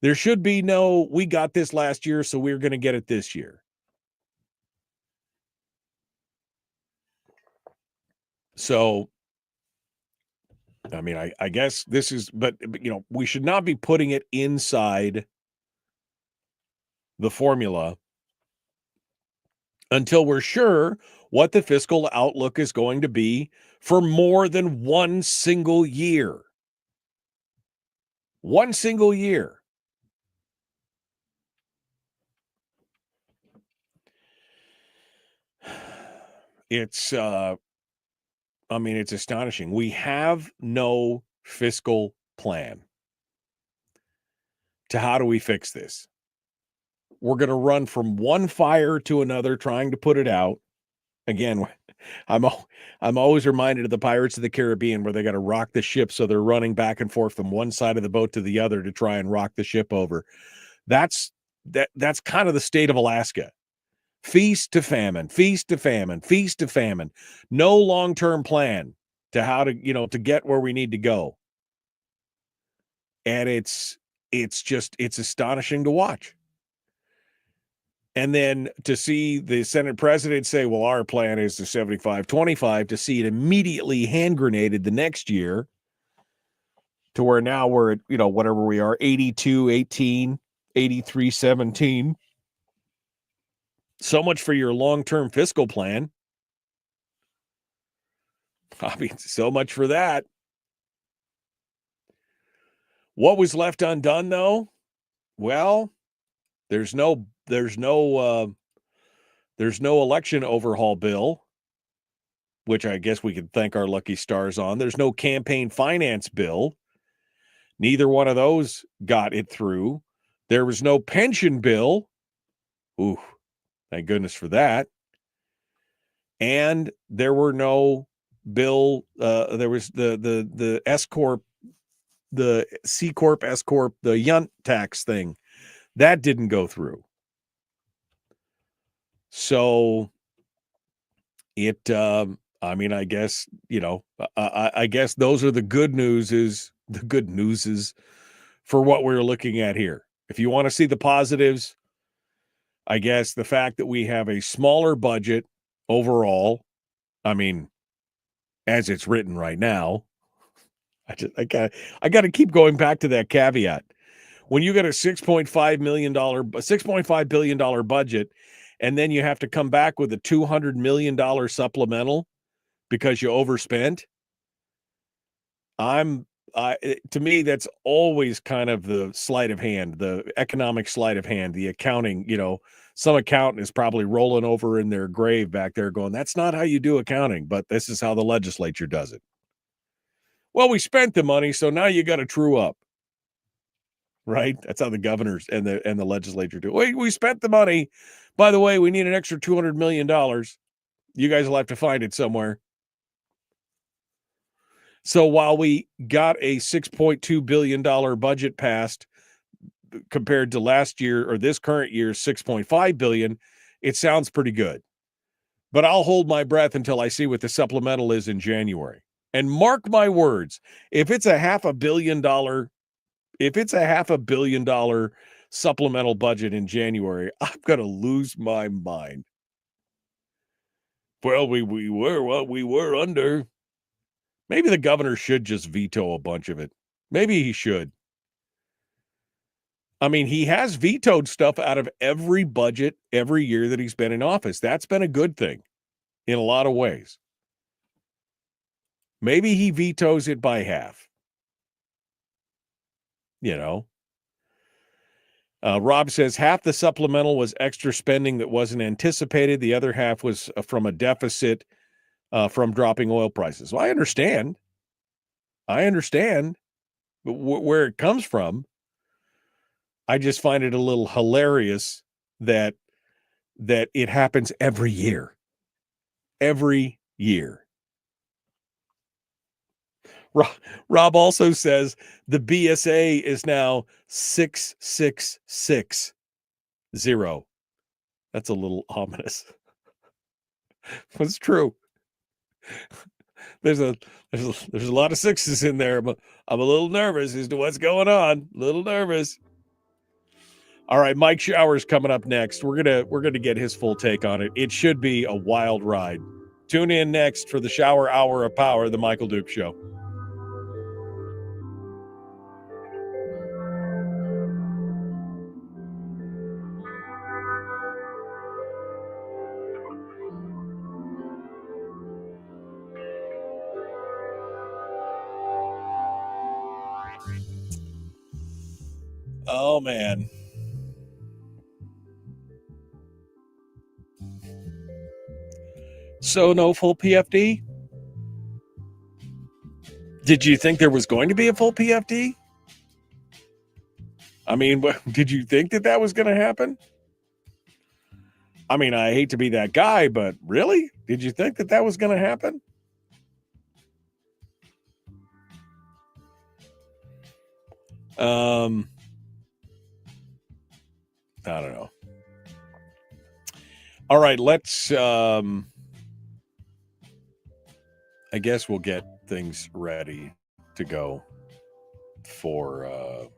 There should be no, we got this last year, so we're going to get it this year. So, I guess this is, but we should not be putting it inside the formula until we're sure what the fiscal outlook is going to be for more than one single year. One single year. It's it's astonishing. We have no fiscal plan to how do we fix this. We're going to run from one fire to another trying to put it out. Again, I'm always reminded of the Pirates of the Caribbean, where they got to rock the ship, so they're running back and forth from one side of the boat to the other to try and rock the ship over. That's kind of the state of Alaska. Feast to famine, feast to famine, feast to famine. No long-term plan to how to, to get where we need to go. And it's astonishing to watch. And then to see the Senate president say, well, our plan is the 75-25, to see it immediately hand grenaded the next year to where now we're at, whatever we are, 82-18, 83-17. So much for your long-term fiscal plan. So much for that. What was left undone, though? Well, there's no election overhaul bill, which I guess we could thank our lucky stars on. There's no campaign finance bill. Neither one of those got it through. There was no pension bill. Ooh, thank goodness for that. And there were no bill. There was the S Corp, the C Corp, S Corp, the Yunt tax thing. That didn't go through. So I mean, I guess, I guess those are the good news for what we're looking at here. If you want to see the positives, I guess the fact that we have a smaller budget overall, I mean, as it's written right now, I got to keep going back to that caveat. When you get a $6.5 billion budget, and then you have to come back with a $200 million supplemental because you overspent, to me, that's always kind of the sleight of hand, the economic sleight of hand, the accounting. Some accountant is probably rolling over in their grave back there going, that's not how you do accounting, but this is how the legislature does it. Well, we spent the money, so now you got to true up. Right? That's how the governors and the legislature do. We spent the money. By the way, we need an extra $200 million. You guys will have to find it somewhere. So while we got a $6.2 billion budget passed compared to last year or this current year's $6.5 billion, it sounds pretty good. But I'll hold my breath until I see what the supplemental is in January. And mark my words, if it's a $500 million supplemental budget in January, I'm going to lose my mind. Well, we were what we were under. Maybe the governor should just veto a bunch of it. Maybe he should. I mean, he has vetoed stuff out of every budget every year that he's been in office. That's been a good thing in a lot of ways. Maybe he vetoes it by half. Rob says half the supplemental was extra spending that wasn't anticipated. The other half was from a deficit from dropping oil prices. Well, I understand where it comes from. I just find it a little hilarious that it happens every year. Every year. Rob also says the BSA is now 6660. That's a little ominous. It's true. There's a lot of sixes in there, but I'm a little nervous as to what's going on. A little nervous. All right, Mike Shower's coming up next. We're gonna get his full take on it. It should be a wild ride. Tune in next for the Shower Hour of Power, the Michael Duke Show. Oh, man. So no full PFD? Did you think there was going to be a full PFD? I mean, did you think that was going to happen? I mean, I hate to be that guy, but really? Did you think that was going to happen? I don't know. All right, let's I guess we'll get things ready to go for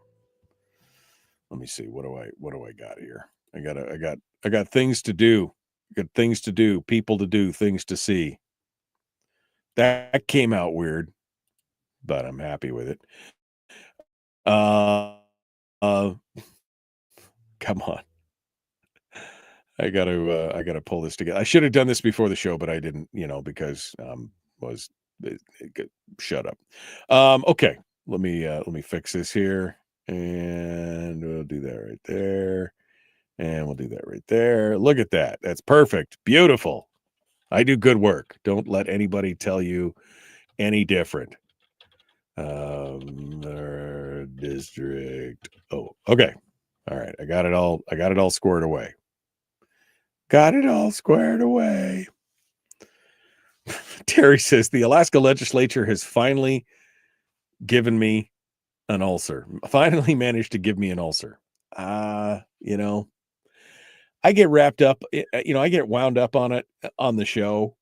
let me see, what do I got here? I got things to do. Got things to do, people to do, things to see. That came out weird, but I'm happy with it. Come on. I gotta pull this together. I should have done this before the show, but I didn't, because shut up. Okay, let me fix this here, and we'll do that right there, and we'll do that right there. Look at that. That's perfect. Beautiful. I do good work. Don't let anybody tell you any different. District. Oh, okay. All right. I got it all squared away. Got it all squared away. Terry says the Alaska legislature has finally given me an ulcer. Finally managed to give me an ulcer. I get wrapped up, I get wound up on it on the show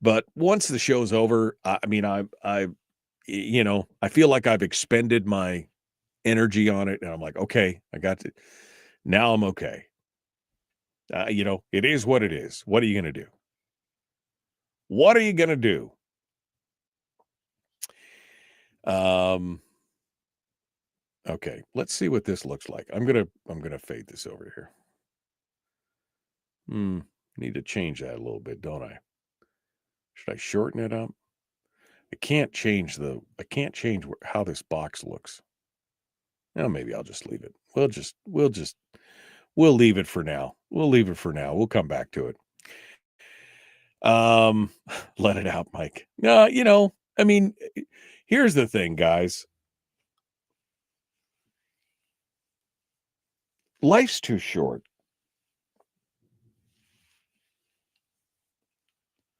But once the show's over, I feel like I've expended my energy on it, and I'm like, okay, now I'm okay. It is what it is. What are you going to do? What are you going to do? Okay, let's see what this looks like. I'm going to fade this over here. Need to change that a little bit, don't I? Should I shorten it up? I can't change how this box looks. Well, maybe I'll just leave it. We'll leave it for now. We'll come back to it. Let it out, Mike. No, here's the thing, guys. Life's too short.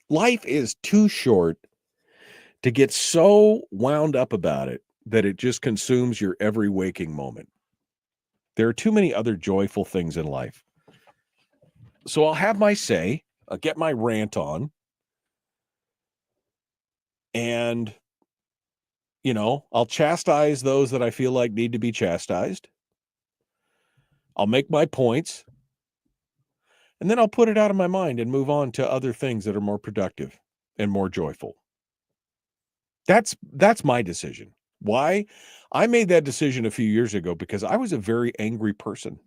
Life is too short to get so wound up about it that it just consumes your every waking moment. There are too many other joyful things in life. So I'll have my say, I'll get my rant on, and, I'll chastise those that I feel like need to be chastised. I'll make my points, and then I'll put it out of my mind and move on to other things that are more productive and more joyful. That's my decision. Why? I made that decision a few years ago because I was a very angry person.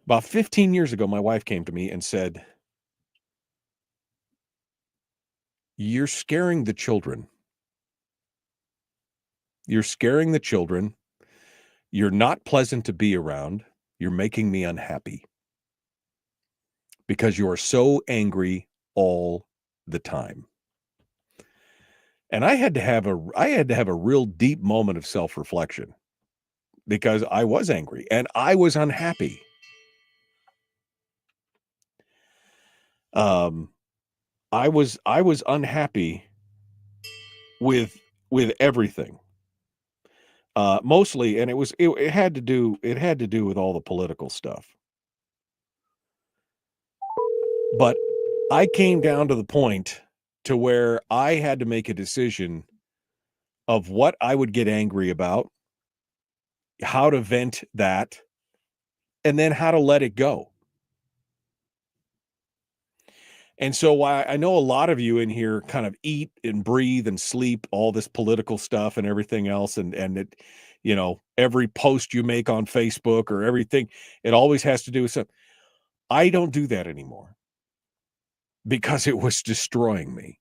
About 15 years ago, my wife came to me and said, "You're scaring the children. You're scaring the children. You're not pleasant to be around. You're making me unhappy because you are so angry all the time." And I had to have a real deep moment of self-reflection because I was angry and I was unhappy. I was unhappy with everything. Mostly, and it had to do with all the political stuff. But I came down to the point to where I had to make a decision of what I would get angry about, how to vent that, and then how to let it go. And so I know a lot of you in here kind of eat and breathe and sleep all this political stuff and everything else. And it, every post you make on Facebook or everything, it always has to do with something. I don't do that anymore because it was destroying me.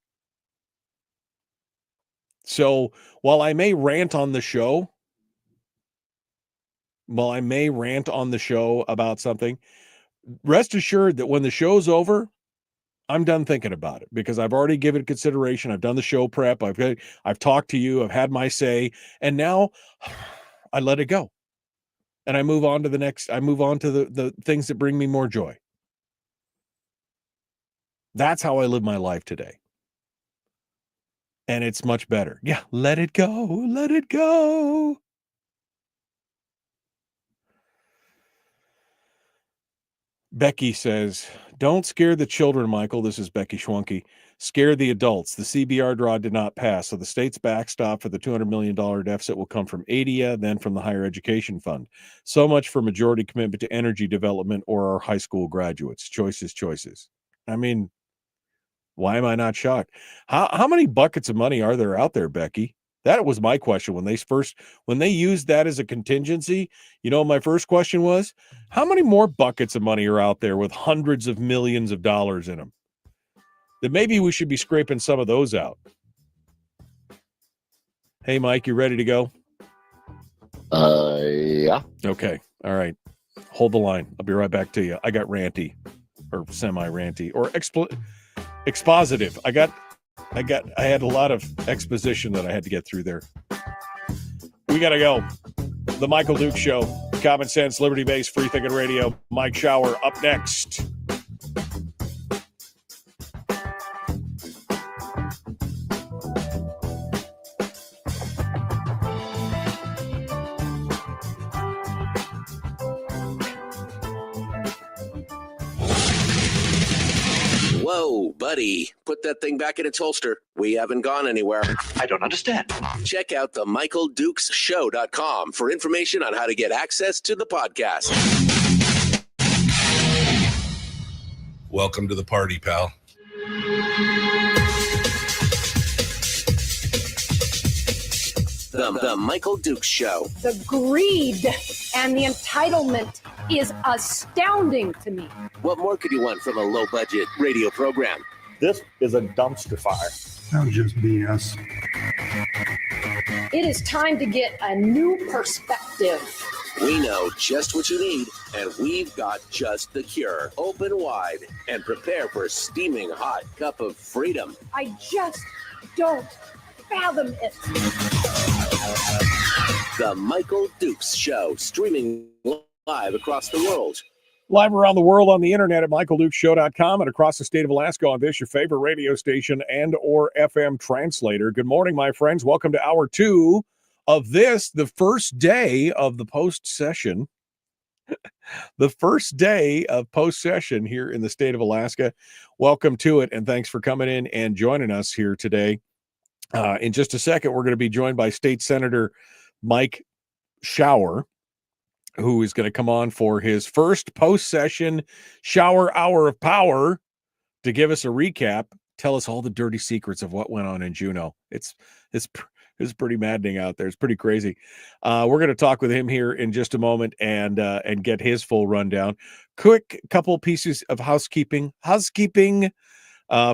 So while I may rant on the show about something, rest assured that when the show's over, I'm done thinking about it because I've already given consideration. I've done the show prep. I've talked to you. I've had my say. And now I let it go. And I move on to the things that bring me more joy. That's how I live my life today. And it's much better. Yeah, let it go. Let it go. Becky says, "Don't scare the children, Michael." This is Becky Schwanke. "Scare the adults. The CBR draw did not pass, so the state's backstop for the $200 million deficit will come from ADIA, then from the Higher Education Fund. So much for majority commitment to energy development or our high school graduates. Choices. I mean, why am I not shocked? How many buckets of money are there out there, Becky? That was my question when they used that as a contingency. My first question was, how many more buckets of money are out there with hundreds of millions of dollars in them? That maybe we should be scraping some of those out. Hey, Mike, you ready to go? Yeah. Okay. All right. Hold the line. I'll be right back to you. I got ranty or semi-ranty or expositive. I had a lot of exposition that I had to get through there. We got to go. The Michael Duke Show. Common sense, liberty-based, free-thinking radio. Mike Shower up next. Whoa, buddy, put that thing back in its holster. We haven't gone anywhere. I don't understand. Check out the MichaelDukesShow.com for information on how to get access to the podcast. Welcome to the party, pal. The Michael Dukes Show. The greed and the entitlement is astounding to me. What more could you want from a low-budget radio program? This is a dumpster fire. That was just BS. It is time to get a new perspective. We know just what you need, and we've got just the cure. Open wide and prepare for a steaming hot cup of freedom. I just don't fathom it. The Michael Dukes Show, streaming live across the world. Live around the world on the internet at MichaelDukesShow.com and across the state of Alaska on this, your favorite radio station and or FM translator. Good morning, my friends. Welcome to hour 2 of this, the first day of the post-session. The first day of post-session here in the state of Alaska. Welcome to it, and thanks for coming in and joining us here today. In just a second, we're going to be joined by State Senator Mike Shower, who is going to come on for his first post-session shower hour of power to give us a recap, tell us all the dirty secrets of what went on in Juneau. It's pretty maddening out there. It's pretty crazy. We're going to talk with him here in just a moment and get his full rundown. Quick couple pieces of housekeeping.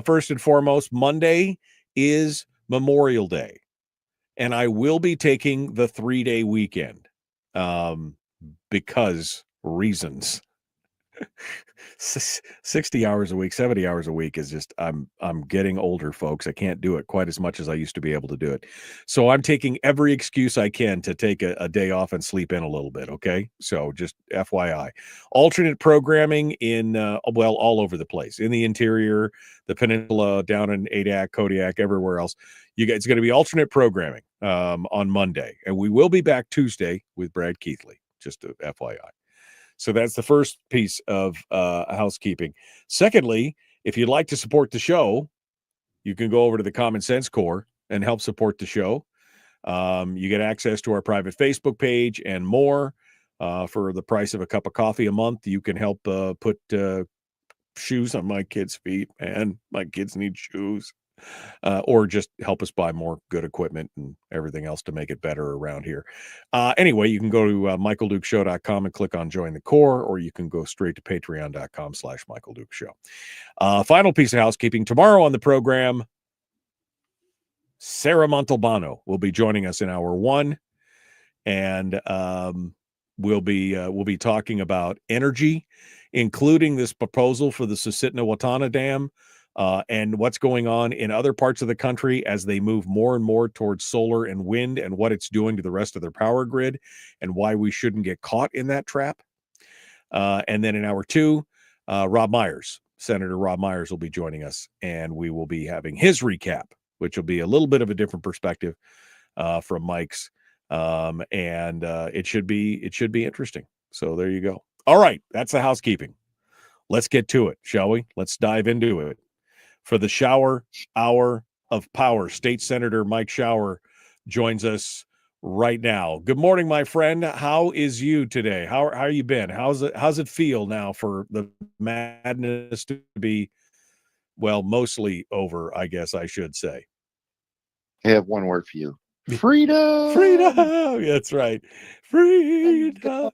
First and foremost, Monday is Memorial Day, and I will be taking the 3-day weekend because reasons. 60 hours a week, 70 hours a week is just, I'm getting older, folks. I can't do it quite as much as I used to be able to do it. So I'm taking every excuse I can to take a day off and sleep in a little bit. Okay. So just FYI, alternate programming in, all over the place, in the interior, the peninsula, down in Adak, Kodiak, everywhere else. It's going to be alternate programming on Monday, and we will be back Tuesday with Brad Keithley, just a FYI. So that's the first piece of housekeeping. Secondly, if you'd like to support the show, you can go over to the Common Sense Corps and help support the show. You get access to our private Facebook page and more for the price of a cup of coffee a month. You can help put shoes on my kids' feet, man. My kids need shoes. Or just help us buy more good equipment and everything else to make it better around here. Anyway, you can go to MichaelDukesShow.com and click on Join the Corps, or you can go straight to Patreon.com/MichaelDukesShow. Final piece of housekeeping. Tomorrow on the program, Sarah Montalbano will be joining us in hour 1, and we'll be talking about energy, including this proposal for the Susitna-Watana Dam. And what's going on in other parts of the country as they move more and more towards solar and wind, and what it's doing to the rest of their power grid, and why we shouldn't get caught in that trap. And then in hour 2, Senator Rob Myers will be joining us, and we will be having his recap, which will be a little bit of a different perspective from Mike's. And it should be interesting. So there you go. All right, that's the housekeeping. Let's get to it, shall we? Let's dive into it. For the shower hour of power, State Senator Mike Shower joins us right now. Good morning, my friend. How is you today? How you been? How's it feel now for the madness to be, well, mostly over, I guess I should say? I have one word for you. Freedom. Freedom. That's right. Freedom.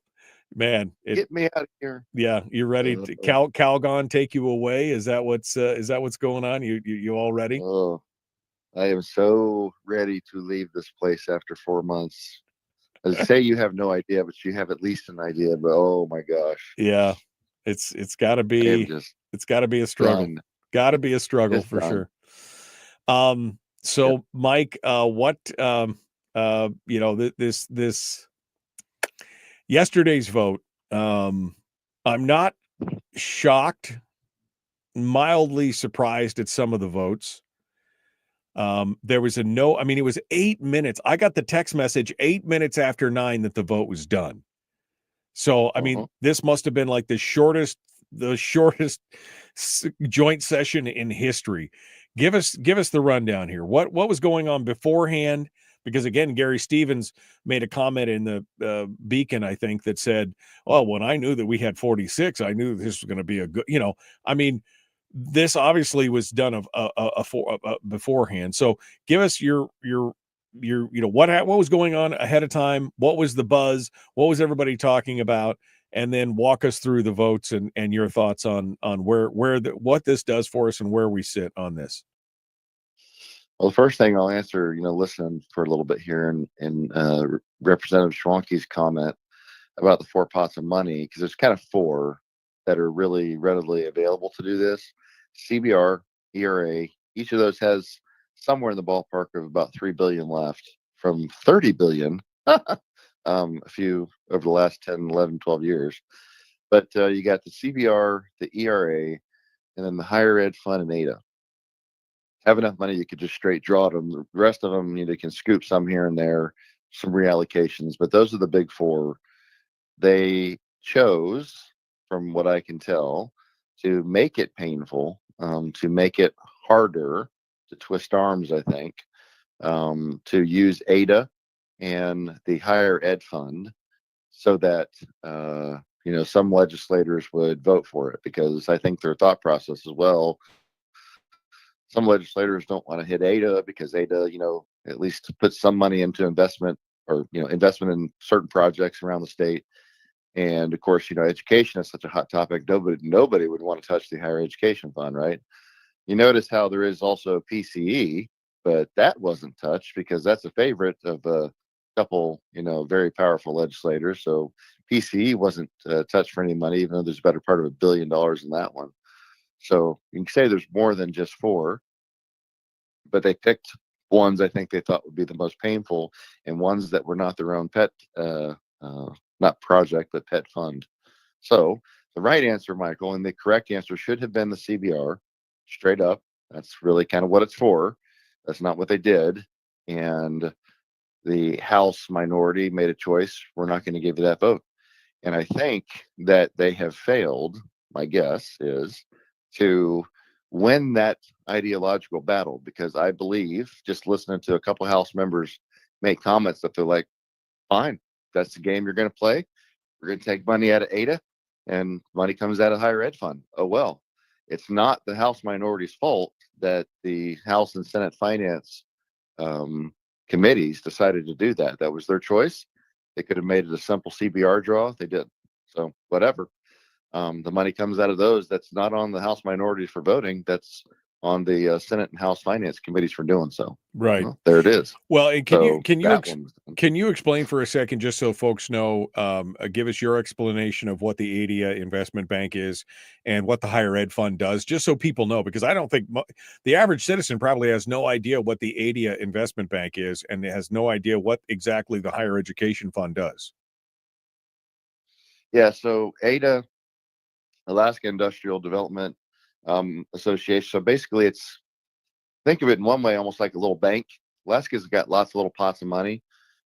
Man, get me out of here. Yeah, you're ready to Calgon take you away. Is that what's going on? You all ready? Oh, I am so ready to leave this place after 4 months. I say you have no idea, but you have at least an idea. But oh my gosh, yeah, it's got to be a struggle. Got to be a struggle it's for done. Sure. So Yep. Mike, what this yesterday's vote, I'm not shocked, mildly surprised at some of the votes. There was it was 8 minutes. I got the text message 8 minutes after 9 that the vote was done. So, I mean, this must have been like the shortest the shortest joint session in history. Give us the rundown here. What was going on beforehand? Because again, Gary Stevens made a comment in the Beacon, I think, that said, "Oh, when I knew that we had 46, I knew this was going to be a good." I mean, this obviously was done beforehand. So give us your what was going on ahead of time. What was the buzz? What was everybody talking about? And then walk us through the votes and your thoughts on what this does for us and where we sit on this. Well, the first thing I'll answer, listen for a little bit here in Representative Schwanke's comment about the 4 pots of money, because there's kind of 4 that are really readily available to do this. CBR, ERA, each of those has somewhere in the ballpark of about $3 billion left from $30 billion, a few over the last 10, 11, 12 years. But you got the CBR, the ERA, and then the higher ed fund and ADA. Have enough money, you could just straight draw them. The rest of them, can scoop some here and there, some reallocations, but those are the big 4. They chose, from what I can tell, to make it painful, to make it harder, to twist arms, I think, to use ADA and the higher ed fund so that, some legislators would vote for it, because I think their thought process as well, some legislators don't want to hit ADA because ADA, at least puts some money into investment or, investment in certain projects around the state. And of course, education is such a hot topic. Nobody would want to touch the higher education fund, right? You notice how there is also PCE, but that wasn't touched because that's a favorite of a couple, very powerful legislators. So PCE wasn't touched for any money, even though there's a better part of $1 billion in that one. So you can say there's more than just 4, but they picked ones I think they thought would be the most painful, and ones that were not their own pet, not project, but pet fund. So the right answer, Michael, and the correct answer should have been the CBR, straight up. That's really kind of what it's for. That's not what they did. And the House minority made a choice. We're not going to give you that vote. And I think that they have failed, my guess is, to win that ideological battle, because I believe, just listening to a couple House members make comments, that they're like, fine, that's the game you're going to play. We're going to take money out of ADA and money comes out of higher ed fund. Oh, well, it's not the House minority's fault that the House and Senate finance committees decided to do that. That was their choice. They could have made it a simple CBR draw. They did. So whatever. The money comes out of those. That's not on the House minorities for voting. That's on the Senate and House finance committees for doing so. Right. Well, there it is. Well, and can you explain for a second, just so folks know, give us your explanation of what the ADA investment bank is and what the higher ed fund does, just so people know, because I don't think the average citizen probably has no idea what the ADA investment bank is, and has no idea what exactly the higher education fund does. Yeah. So ADA, Alaska Industrial Development Association. So basically, think of it in one way, almost like a little bank. Alaska's got lots of little pots of money,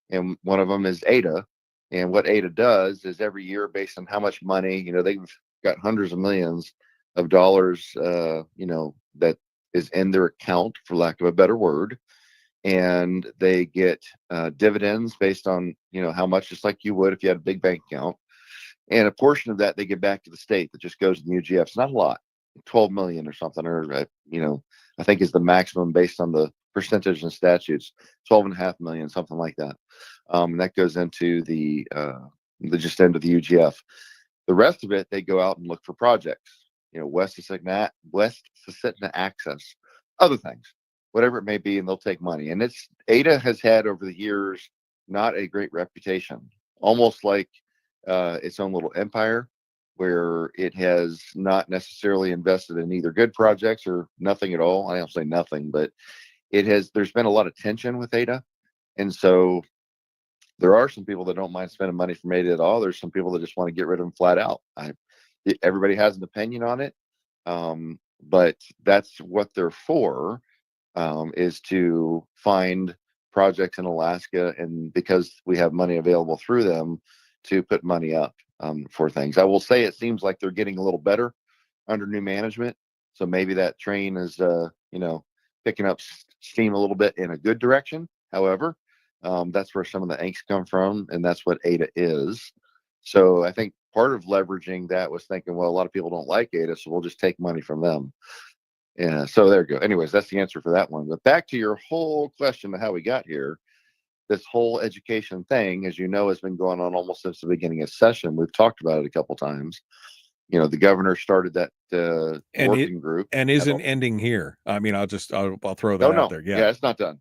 and one of them is ADA. And what ADA does is every year, based on how much money, they've got hundreds of millions of dollars, that is in their account, for lack of a better word. And they get dividends based on, how much, just like you would if you had a big bank account. And a portion of that they give back to the state that just goes to the UGF. It's not a lot, 12 million or something, or, I think is the maximum based on the percentage and statutes, 12.5 million, something like that. And that goes into the just end of the UGF. The rest of it, they go out and look for projects, West Susitna access, other things, whatever it may be, and they'll take money. And ADA has had over the years not a great reputation, almost like its own little empire, where it has not necessarily invested in either good projects or nothing at all. I don't say nothing, but there's been a lot of tension with ADA. And so there are some people that don't mind spending money from ADA at all. There's some people that just want to get rid of them flat out. Everybody has an opinion on it. But that's what they're for, is to find projects in Alaska. And because we have money available through them, to put money up for things. I will say it seems like they're getting a little better under new management. So maybe that train is, picking up steam a little bit in a good direction. However, that's where some of the angst come from, and that's what ADA is. So I think part of leveraging that was thinking, well, a lot of people don't like ADA, so we'll just take money from them. Yeah, so there you go. Anyways, that's the answer for that one. But back to your whole question of how we got here. This whole education thing, as you know, has been going on almost since the beginning of session. We've talked about it a couple times. The governor started that working group, and isn't ending here. I mean, I'll throw that Oh, out no. there. Yeah, it's not done.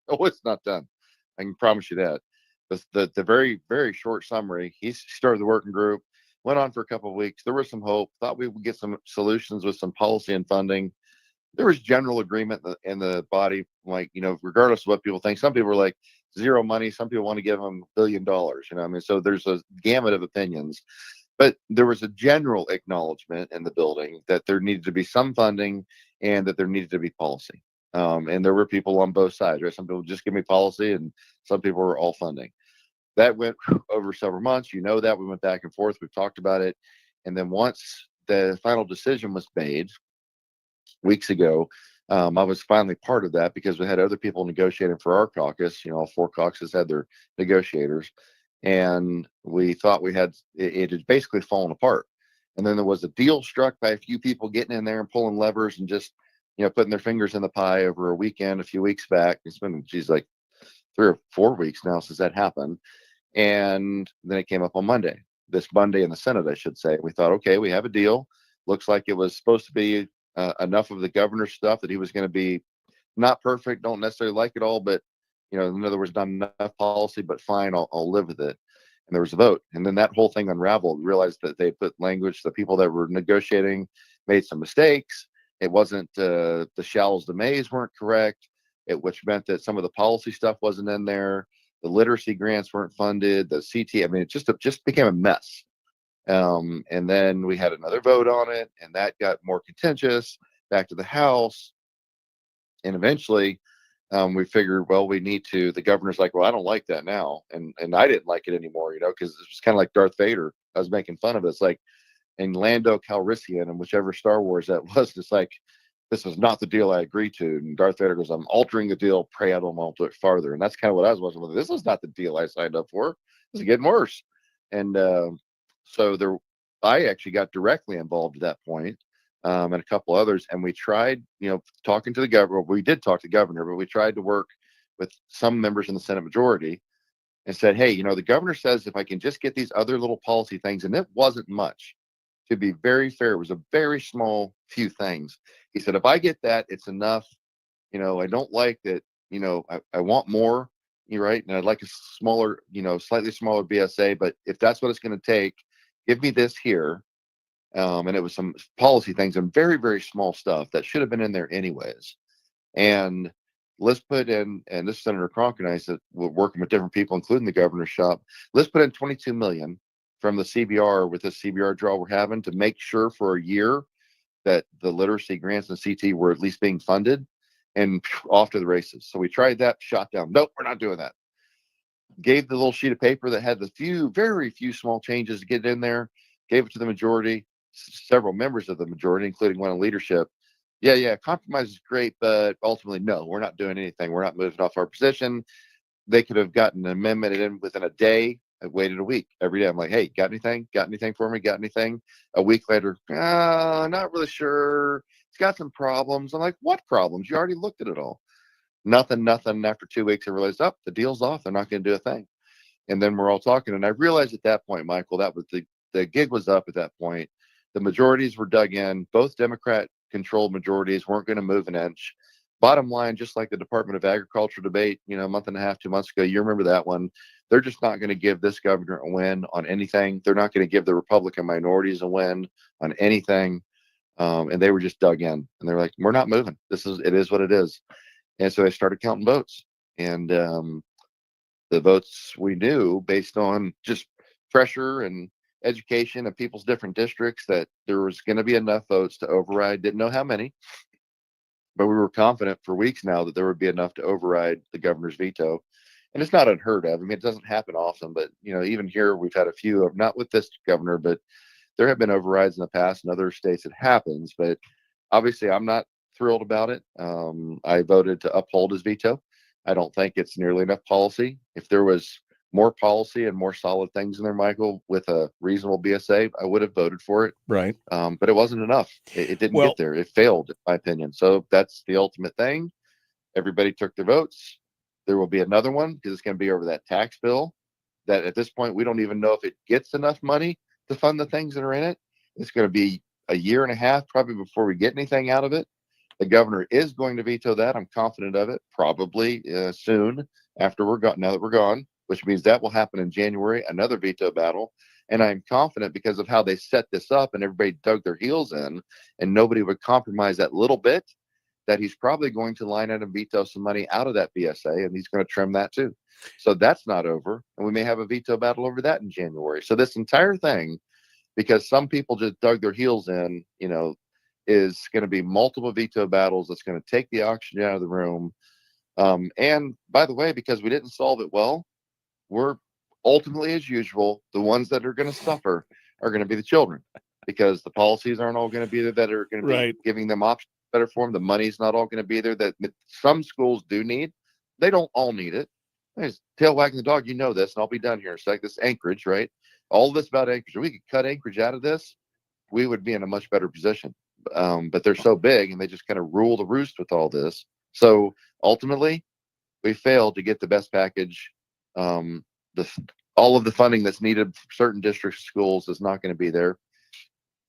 Oh, it's not done. I can promise you that. The very, very short summary, he started the working group, went on for a couple of weeks. There was some hope, thought we would get some solutions with some policy and funding. There was general agreement in the body, like, regardless of what people think. Some people were like, zero money. Some people want to give them $1 billion. I mean, so there's a gamut of opinions. But there was a general acknowledgement in the building that there needed to be some funding and that there needed to be policy. And there were people on both sides, right? Some people just give me policy, and some people were all funding. That went over several months. That we went back and forth. We've talked about it. And then once the final decision was made weeks ago, I was finally part of that because we had other people negotiating for our caucus. All 4 caucuses had their negotiators, and we thought it had basically fallen apart. And then there was a deal struck by a few people getting in there and pulling levers and just, putting their fingers in the pie over a weekend, a few weeks back. It's been, like 3 or 4 weeks now since that happened. And then it came up on this Monday in the Senate, I should say. We thought, okay, we have a deal. Looks like it was supposed to be enough of the governor's stuff that he was going to be not perfect, don't necessarily like it all, but, in other words, not enough policy, but fine, I'll live with it. And there was a vote. And then that whole thing unraveled. We realized that they put language, the people that were negotiating made some mistakes. It wasn't, the shalls, the mays weren't correct, which meant that some of the policy stuff wasn't in there. The literacy grants weren't funded. The CT, I mean, it just became a mess. And then we had another vote on it, and that got more contentious back to the House. And eventually, we figured, well, the governor's like, well, I don't like that now. And I didn't like it anymore, because it was kind of like Darth Vader. I was making fun of it. It's like, and Lando Calrissian and whichever Star Wars that was, it's like, this is not the deal I agreed to. And Darth Vader goes, I'm altering the deal, pray I don't alter it farther. And that's kind of what I was watching. This is not the deal I signed up for. This is getting worse. And so I actually got directly involved at that point, and a couple others. And we tried, talking to the governor. We did talk to the governor, but we tried to work with some members in the Senate majority and said, hey, the governor says if I can just get these other little policy things, and it wasn't much. To be very fair, it was a very small few things. He said, if I get that, it's enough. I don't like that. I want more. You're right. And I'd like a smaller, slightly smaller BSA. But if that's what it's going to take, give me this here. And it was some policy things and very, very small stuff that should have been in there anyways. And let's put in, and this Senator Cronk and I said, we're working with different people, including the governor's shop. Let's put in $22 million from the CBR with this CBR draw we're having to make sure for a year that the literacy grants and CT were at least being funded, and off to the races. So we tried that, shot down. Nope, we're not doing that. Gave the little sheet of paper that had the very few small changes to get in there, gave it to the majority, several members of the majority, including one in leadership. Yeah, compromise is great, but ultimately, no, we're not doing anything. We're not moving off our position. They could have gotten an amendment in within a day. I waited a week every day. I'm like, hey, got anything? Got anything for me? Got anything? A week later, not really sure. It's got some problems. I'm like, what problems? You already looked at it all. Nothing. After 2 weeks, I realized, the deal's off. They're not going to do a thing. And then we're all talking. And I realized at that point, Michael, that was the gig was up at that point. The majorities were dug in. Both Democrat-controlled majorities weren't going to move an inch. Bottom line, just like the Department of Agriculture debate, a month and a half, 2 months ago, you remember that one. They're just not going to give this governor a win on anything. They're not going to give the Republican minorities a win on anything. And they were just dug in. And they're like, we're not moving. It is what it is. And so they started counting votes. And the votes we knew based on just pressure and education of people's different districts that there was going to be enough votes to override. Didn't know how many, but we were confident for weeks now that there would be enough to override the governor's veto. And it's not unheard of. I mean, it doesn't happen often, but even here we've had a few of, not with this governor, but there have been overrides in the past in other states. It happens, but obviously I'm not thrilled about it. I voted to uphold his veto. I don't think it's nearly enough policy. If there was more policy and more solid things in there, Michael, with a reasonable BSA, I would have voted for it. Right. But it wasn't enough. It didn't Well- get there. It failed, in my opinion. So that's the ultimate thing. Everybody took their votes. There will be another one because it's going to be over that tax bill that at this point, we don't even know if it gets enough money to fund the things that are in it. It's going to be a year and a half probably before we get anything out of it. The governor is going to veto that. I'm confident of it, probably soon after we're gone, now that we're gone, which means that will happen in January, another veto battle. And I'm confident because of how they set this up and everybody dug their heels in and nobody would compromise that little bit, that he's probably going to line out and veto some money out of that BSA, and he's going to trim that too. So that's not over. And we may have a veto battle over that in January. So this entire thing, because some people just dug their heels in, is going to be multiple veto battles. That's going to take the oxygen out of the room. And by the way, because we didn't solve it well, we're ultimately, as usual, the ones that are going to suffer are going to be the children, because the policies aren't all going to be there that are going to be Right. giving them options better for them. The money's not all going to be there that some schools do need. They don't all need it. There's tail wagging the dog. You know this, and I'll be done here in a sec. This Anchorage, right? All this about Anchorage. If we could cut Anchorage out of this, we would be in a much better position. But they're so big and they just kind of rule the roost with all this. So ultimately, we failed to get the best package. All of the funding that's needed for certain district schools is not going to be there.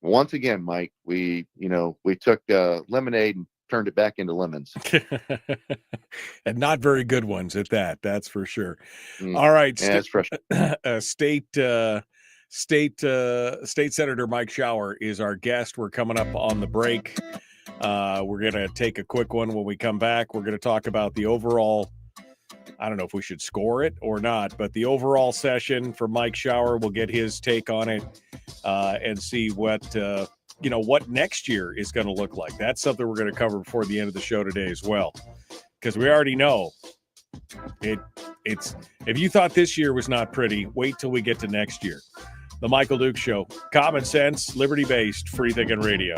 Once again, Mike, we took lemonade and turned it back into lemons. And not very good ones at that. That's for sure. Mm. All right. Yeah, it's frustrating. State Senator Mike Shower is our guest. We're coming up on the break. We're going to take a quick one. When we come back, we're going to talk about the overall, I don't know if we should score it or not, but the overall session for Mike Shower. We'll get his take on it and see what next year is going to look like. That's something we're going to cover before the end of the show today as well, because we already know it's if you thought this year was not pretty, wait till we get to next year. The Michael Duke Show, common sense, liberty-based, free thinking radio.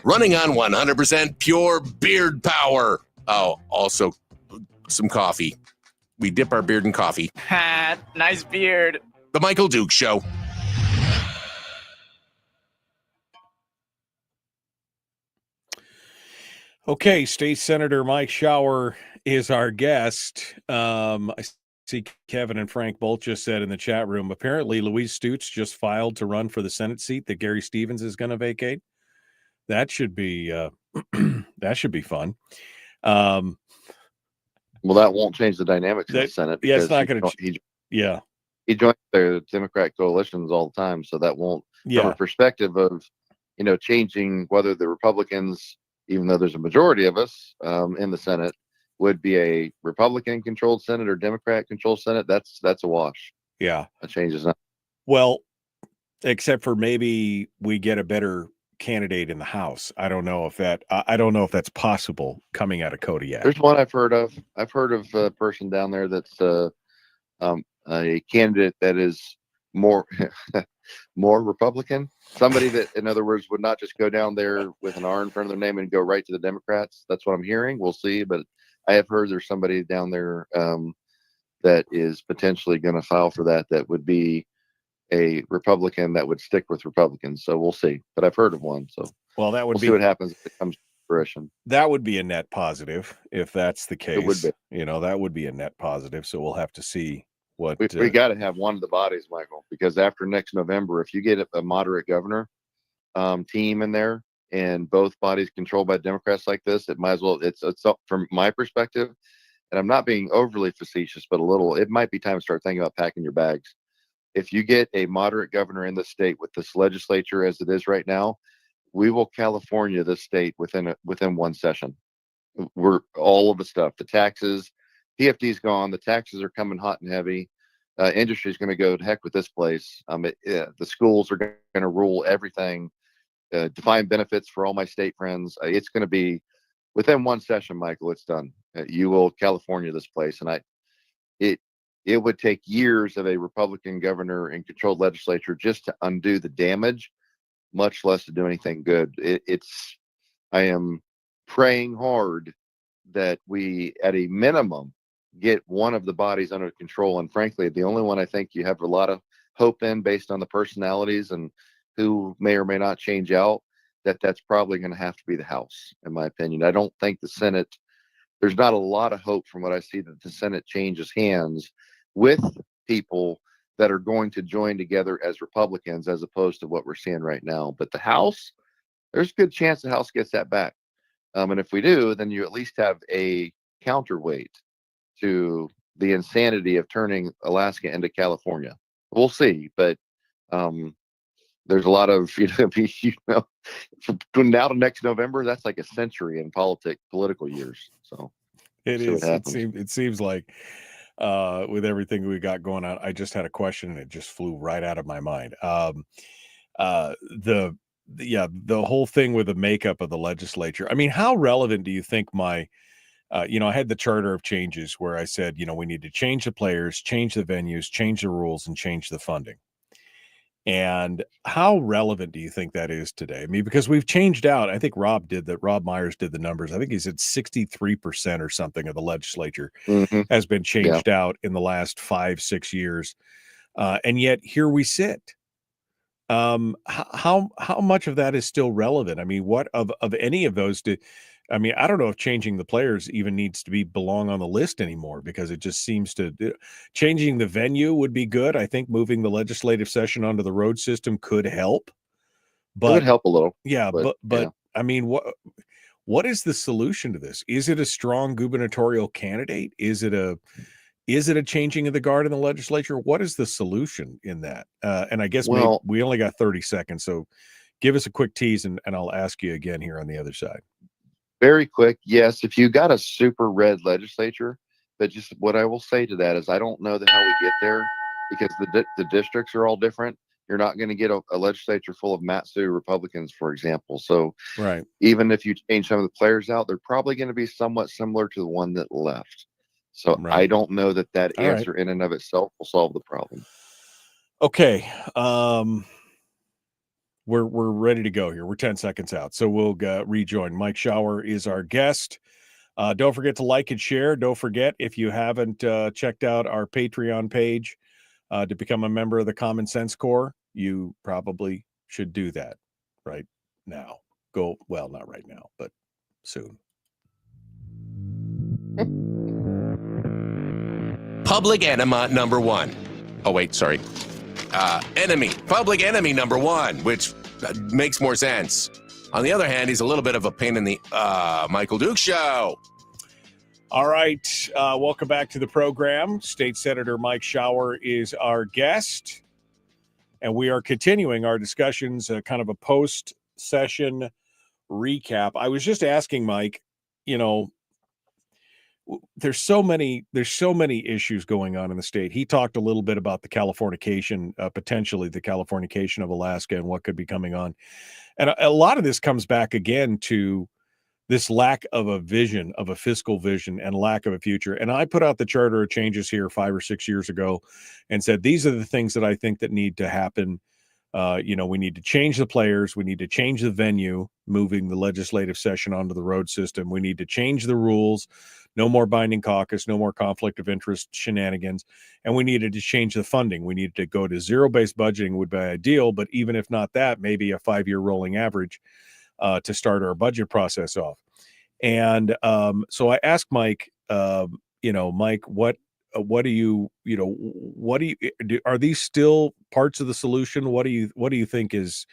Running on 100% pure beard power. Oh, also some coffee. We dip our beard in coffee. Ha, nice beard. The Michael Duke Show. Okay, State Senator Mike Shower is our guest. I see Kevin and Frank both just said in the chat room, apparently Louise Stutes just filed to run for the Senate seat that Gary Stevens is going to vacate. That should be fun. Well, that won't change the dynamics in the Senate. Yeah, it's not going to. He joins the Democrat coalitions all the time, so that won't. From a perspective of, changing whether the Republicans, even though there's a majority of us in the Senate, would be a Republican-controlled Senate or Democrat-controlled Senate. That's a wash. Yeah, that changes not. Well, except for maybe we get a better candidate in the House. I don't know if that's possible coming out of Kodiak. There's one I've heard of. I've heard of a person down there that's a candidate that is more Republican. Somebody that, in other words, would not just go down there with an R in front of their name and go right to the Democrats. That's what I'm hearing. We'll see. But I have heard there's somebody down there that is potentially going to file for that would be a Republican that would stick with Republicans. So we'll see. But I've heard of one. So well, that would see what happens if it comes to fruition. That would be a net positive if that's the case. It would be. That would be a net positive. So we'll have to see what we got to have one of the bodies, Michael, because after next November, if you get a moderate governor team in there and both bodies controlled by Democrats like this, it might as well. It's from my perspective, and I'm not being overly facetious, but a little. It might be time to start thinking about packing your bags. If you get a moderate governor in the state with this legislature as it is right now, we will California this state within one session. We're all of the stuff, the taxes, PFD's gone, the taxes are coming hot and heavy. industry is going to go to heck with this place. The schools are going to rule everything. Defined benefits for all my state friends. It's going to be within one session, Michael. It's done. You will California this place, and it would take years of a Republican governor and controlled legislature just to undo the damage, much less to do anything good. I am praying hard that we, at a minimum, get one of the bodies under control. And frankly, the only one I think you have a lot of hope in, based on the personalities and who may or may not change out, that's probably going to have to be the House, in my opinion. I don't think the Senate, there's not a lot of hope from what I see that the Senate changes hands with people that are going to join together as Republicans, as opposed to what we're seeing right now. But the House, there's a good chance the House gets that back. And if we do, then you at least have a counterweight to the insanity of turning Alaska into California. We'll see, but there's a lot of, from now to next November, that's like a century in political years. So it is. It seems like with everything we got going on, I just had a question and it just flew right out of my mind. The whole thing with the makeup of the legislature. I mean, how relevant do you think I had the charter of changes where I said, we need to change the players, change the venues, change the rules, and change the funding. And how relevant do you think that is today? I mean, because we've changed out, I think Rob Myers did the numbers. I think he said 63% or something of the legislature has been changed out in the last 5-6 years. And yet here we sit. How much of that is still relevant? I mean, what of any of those I don't know if changing the players even needs to belong on the list anymore, because it just seems to changing the venue would be good. I think moving the legislative session onto the road system could help. But it would help a little. Yeah, but I mean, what is the solution to this? Is it a strong gubernatorial candidate? Is it a changing of the guard in the legislature? What is the solution in that? And I guess we only got 30 seconds, so give us a quick tease, and I'll ask you again here on the other side. Very quick. Yes, if you got a super red legislature, but just what I will say to that is I don't know how we get there, because the districts are all different. You're not going to get a legislature full of Matsu Republicans, for example. So right, even if you change some of the players out, they're probably going to be somewhat similar to the one that left. So right. I don't know that answer in and of itself will solve the problem. Okay. We're ready to go here. We're 10 seconds out, so we'll rejoin. Mike Shower is our guest. Don't forget to like and share. Don't forget, if you haven't checked out our Patreon page to become a member of the Common Sense Corps, you probably should do that right now. Not right now, but soon. Public enema number one. Oh, wait, sorry. Public enemy number one, which makes more sense. On the other hand, he's a little bit of a pain in the Michael Duke Show. All right. Welcome back to the program. State Senator Mike Shower is our guest, and we are continuing our discussions, kind of a post-session recap. I was just asking Mike, there's so many issues going on in the state. He talked a little bit about the Californication, potentially the Californication of Alaska, and what could be coming on. And a lot of this comes back again to this lack of a vision, of a fiscal vision, and lack of a future. And I put out the charter of changes here 5 or 6 years ago and said, these are the things that I think that need to happen. We need to change the players. We need to change the venue, moving the legislative session onto the road system. We need to change the rules. No more binding caucus, no more conflict of interest shenanigans. And we needed to change the funding. We needed to go to zero-based budgeting would be ideal, but even if not that, maybe a 5-year rolling average to start our budget process off. And so I asked Mike, Mike, are these still parts of the solution? What do you think is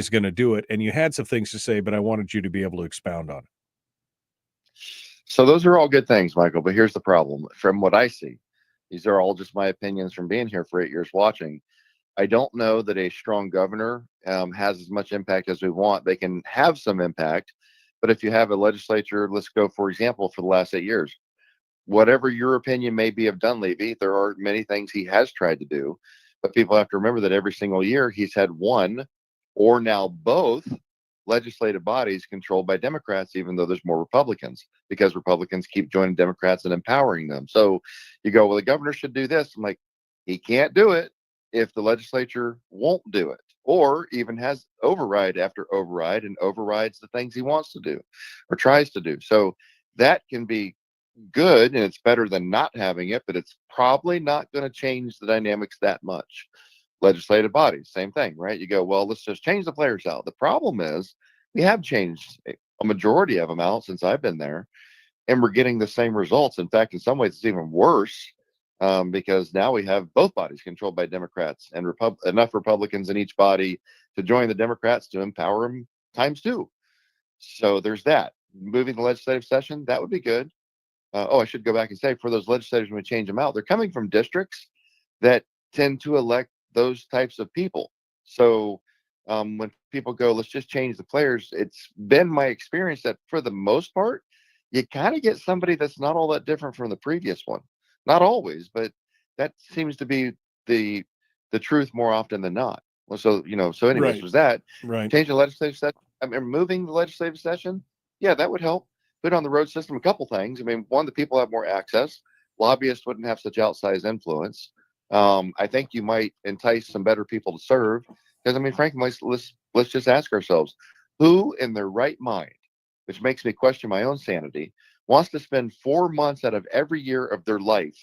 going to do it? And you had some things to say, but I wanted you to be able to expound on it. So those are all good things, Michael, but here's the problem. From what I see, these are all just my opinions from being here for 8 years watching. I don't know that a strong governor has as much impact as we want. They can have some impact, but if you have a legislature, let's go, for example, for the last 8 years, whatever your opinion may be of Dunleavy, there are many things he has tried to do, but people have to remember that every single year he's had one or now both legislative bodies controlled by Democrats, even though there's more Republicans, because Republicans keep joining Democrats and empowering them. So you go, well, the governor should do this. I'm like, he can't do it if the legislature won't do it, or even has override after override and overrides the things he wants to do or tries to do. So that can be good, and it's better than not having it, but it's probably not going to change the dynamics that much. Legislative bodies, same thing, right? You go, well, let's just change the players out. The problem is we have changed a majority of them out since I've been there, and we're getting the same results. In fact, in some ways, it's even worse, because now we have both bodies controlled by Democrats and enough Republicans in each body to join the Democrats to empower them times two. So there's that. Moving the legislative session, that would be good. I should go back and say, for those legislators, when we change them out, they're coming from districts that tend to elect those types of people. So when people go, let's just change the players, it's been my experience that for the most part, you kind of get somebody that's not all that different from the previous one. Not always, but that seems to be the truth more often than not. Well, so so anyways, Right. was that Right. change the legislative session? I mean, moving the legislative session, yeah, that would help. Put on the road system a couple things. I mean, one, the people have more access. Lobbyists wouldn't have such outsized influence. I think you might entice some better people to serve. Because I mean, frankly, let's just ask ourselves, who in their right mind, which makes me question my own sanity, wants to spend 4 months out of every year of their life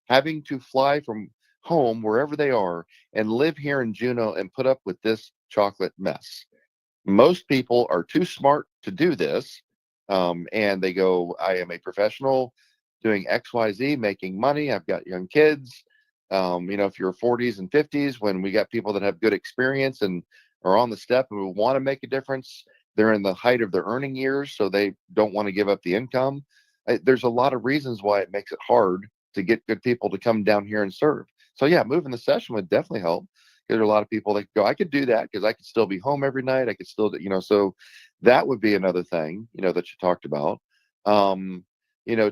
having to fly from home wherever they are and live here in Juneau and put up with this chocolate mess? Most people are too smart to do this, and they go, I am a professional doing XYZ, making money, I've got young kids. If you're 40s and 50s, when we got people that have good experience and are on the step and who want to make a difference, they're in the height of their earning years, so they don't want to give up the income. There's a lot of reasons why it makes it hard to get good people to come down here and serve. So yeah, moving the session would definitely help. There are a lot of people that go, I could do that because I could still be home every night. I could still, so that would be another thing, that you talked about.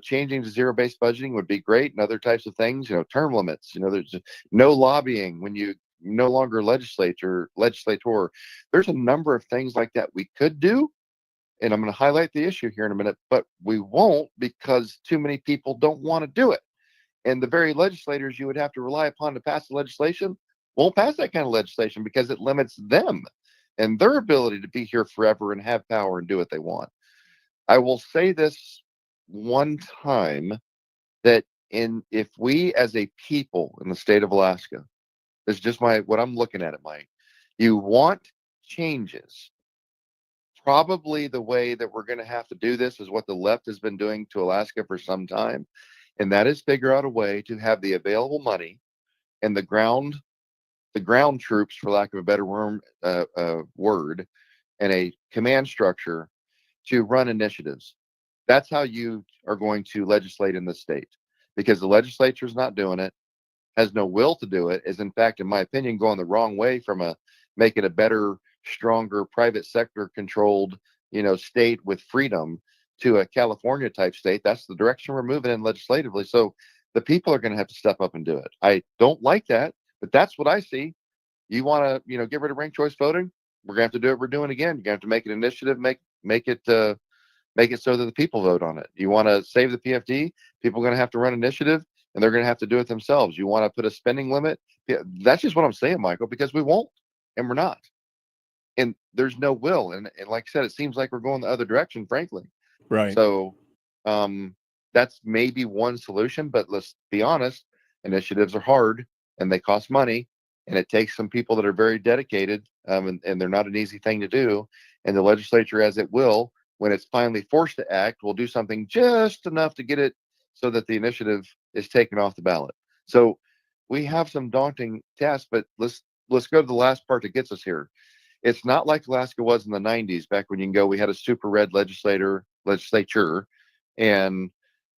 Changing to zero-based budgeting would be great, and other types of things, term limits, there's no lobbying when you no longer legislator. There's a number of things like that we could do. And I'm going to highlight the issue here in a minute, but we won't because too many people don't want to do it. And the very legislators you would have to rely upon to pass the legislation won't pass that kind of legislation because it limits them and their ability to be here forever and have power and do what they want. I will say this one time, that if we as a people in the state of Alaska, this is just what I'm looking at it, Mike, you want changes, probably the way that we're going to have to do this is what the left has been doing to Alaska for some time. And that is figure out a way to have the available money and the ground troops, for lack of a better word, and a command structure to run initiatives. That's how you are going to legislate in the state, because the legislature is not doing it, has no will to do it, is in fact, in my opinion, going the wrong way from make it a better, stronger, private sector controlled, state with freedom to a California type state. That's the direction we're moving in legislatively. So the people are going to have to step up and do it. I don't like that, but that's what I see. You want to, get rid of ranked choice voting? We're going to have to do what we're doing again. You're going to have to make an initiative, make it so that the people vote on it. You want to save the PFD? People are going to have to run initiative, and they're going to have to do it themselves. You want to put a spending limit? That's just what I'm saying, Michael, because we won't, and we're not. And there's no will. And like I said, it seems like we're going the other direction, frankly. Right. So that's maybe one solution, but let's be honest, initiatives are hard and they cost money, and it takes some people that are very dedicated, and they're not an easy thing to do. And the legislature, as it will, when it's finally forced to act, will do something just enough to get it so that the initiative is taken off the ballot. So we have some daunting tasks, but let's go to the last part that gets us here. It's not like Alaska was in the 90s, back when we had a super red legislature, and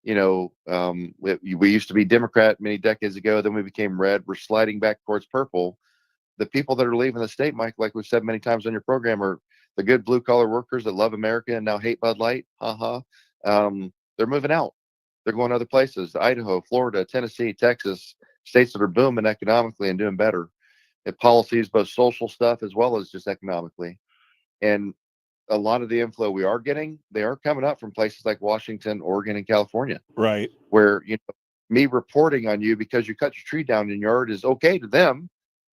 we used to be Democrat many decades ago. Then we became red. We're sliding back towards purple. The people that are leaving the state, Mike, like we've said many times on your program, are the good blue collar workers that love America and now hate Bud Light. They're moving out. They're going other places, Idaho, Florida, Tennessee, Texas, states that are booming economically and doing better at policies, both social stuff as well as just economically. And a lot of the inflow we are getting, they are coming up from places like Washington, Oregon, and California. Right. Where, me reporting on you because you cut your tree down in your yard is okay to them,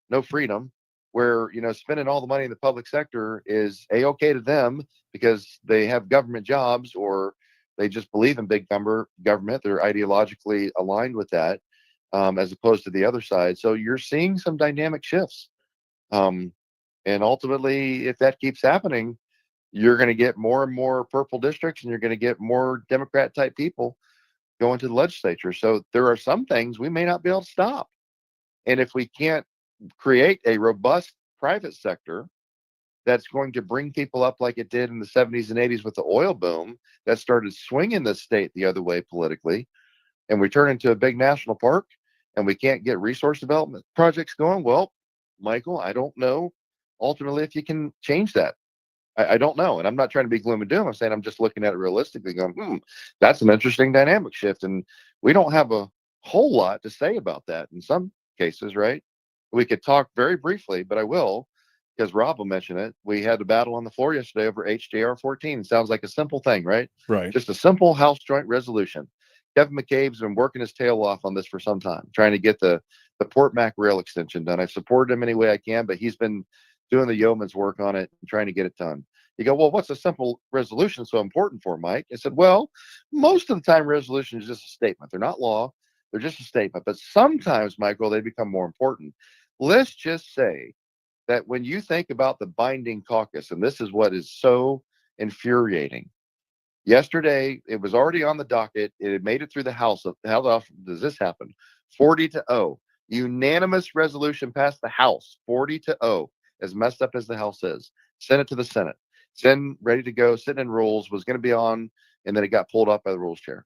no freedom. Where, spending all the money in the public sector is a-okay to them because they have government jobs or they just believe in big government. They're ideologically aligned with that, as opposed to the other side. So you're seeing some dynamic shifts. And ultimately, if that keeps happening, you're going to get more and more purple districts and you're going to get more Democrat type people going to the legislature. So there are some things we may not be able to stop. And if we can't create a robust private sector that's going to bring people up like it did in the 70s and 80s with the oil boom that started swinging the state the other way politically, and we turn into a big national park and we can't get resource development projects going, well, Michael, I don't know ultimately if you can change that. I don't know. And I'm not trying to be gloom and doom. I'm saying I'm just looking at it realistically going, that's an interesting dynamic shift. And we don't have a whole lot to say about that in some cases, right? We could talk very briefly, but I will, because Rob will mention it. We had a battle on the floor yesterday over HJR 14. Sounds like a simple thing, right? Right. Just a simple House joint resolution. Kevin McCabe's been working his tail off on this for some time, trying to get the Port Mac rail extension done. I've supported him any way I can, but he's been doing the yeoman's work on it and trying to get it done. You go, well, what's a simple resolution so important for, Mike? I said, well, most of the time resolution is just a statement. They're not law. They're just a statement. But sometimes, Michael, they become more important. Let's just say that when you think about the binding caucus, and this is what is so infuriating. Yesterday, it was already on the docket. It had made it through the House. How often does this happen? 40-0. Unanimous resolution passed the House, 40-0, as messed up as the House is. Sent it to the Senate. Then ready to go, sitting in rules, was going to be on, and then it got pulled off by the rules chair.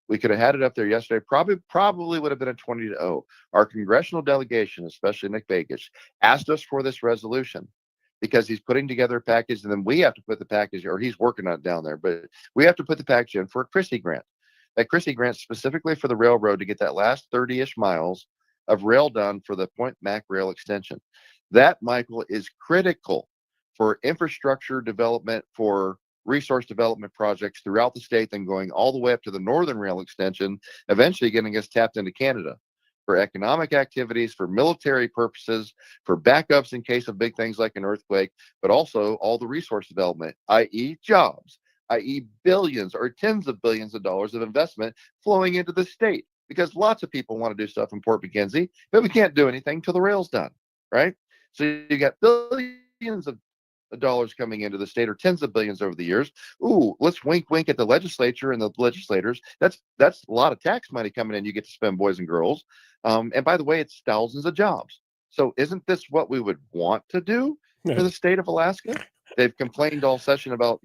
We could have had it up there yesterday. Probably would have been a 20-0. Our congressional delegation, especially Nick Vegas, asked us for this resolution because he's putting together a package, and then we have to put the package, or he's working on it down there, but we have to put the package in for a Christie grant. That Christie grant specifically for the railroad to get that last 30-ish miles of rail done for the Point Mac rail extension. That, Michael, is critical for infrastructure development, for resource development projects throughout the state, then going all the way up to the northern rail extension, eventually getting us tapped into Canada for economic activities, for military purposes, for backups in case of big things like an earthquake, but also all the resource development, i.e. jobs, i.e. billions or tens of billions of dollars of investment flowing into the state, because lots of people want to do stuff in Port McKenzie, but we can't do anything till the rail's done, right? So you got billions of dollars coming into the state, or tens of billions over the years. Ooh, let's wink at the legislature and the legislators. That's a lot of tax money coming in. You get to spend, boys and girls. And by the way, it's thousands of jobs. So isn't this what we would want to do for the state of Alaska? They've complained all session about,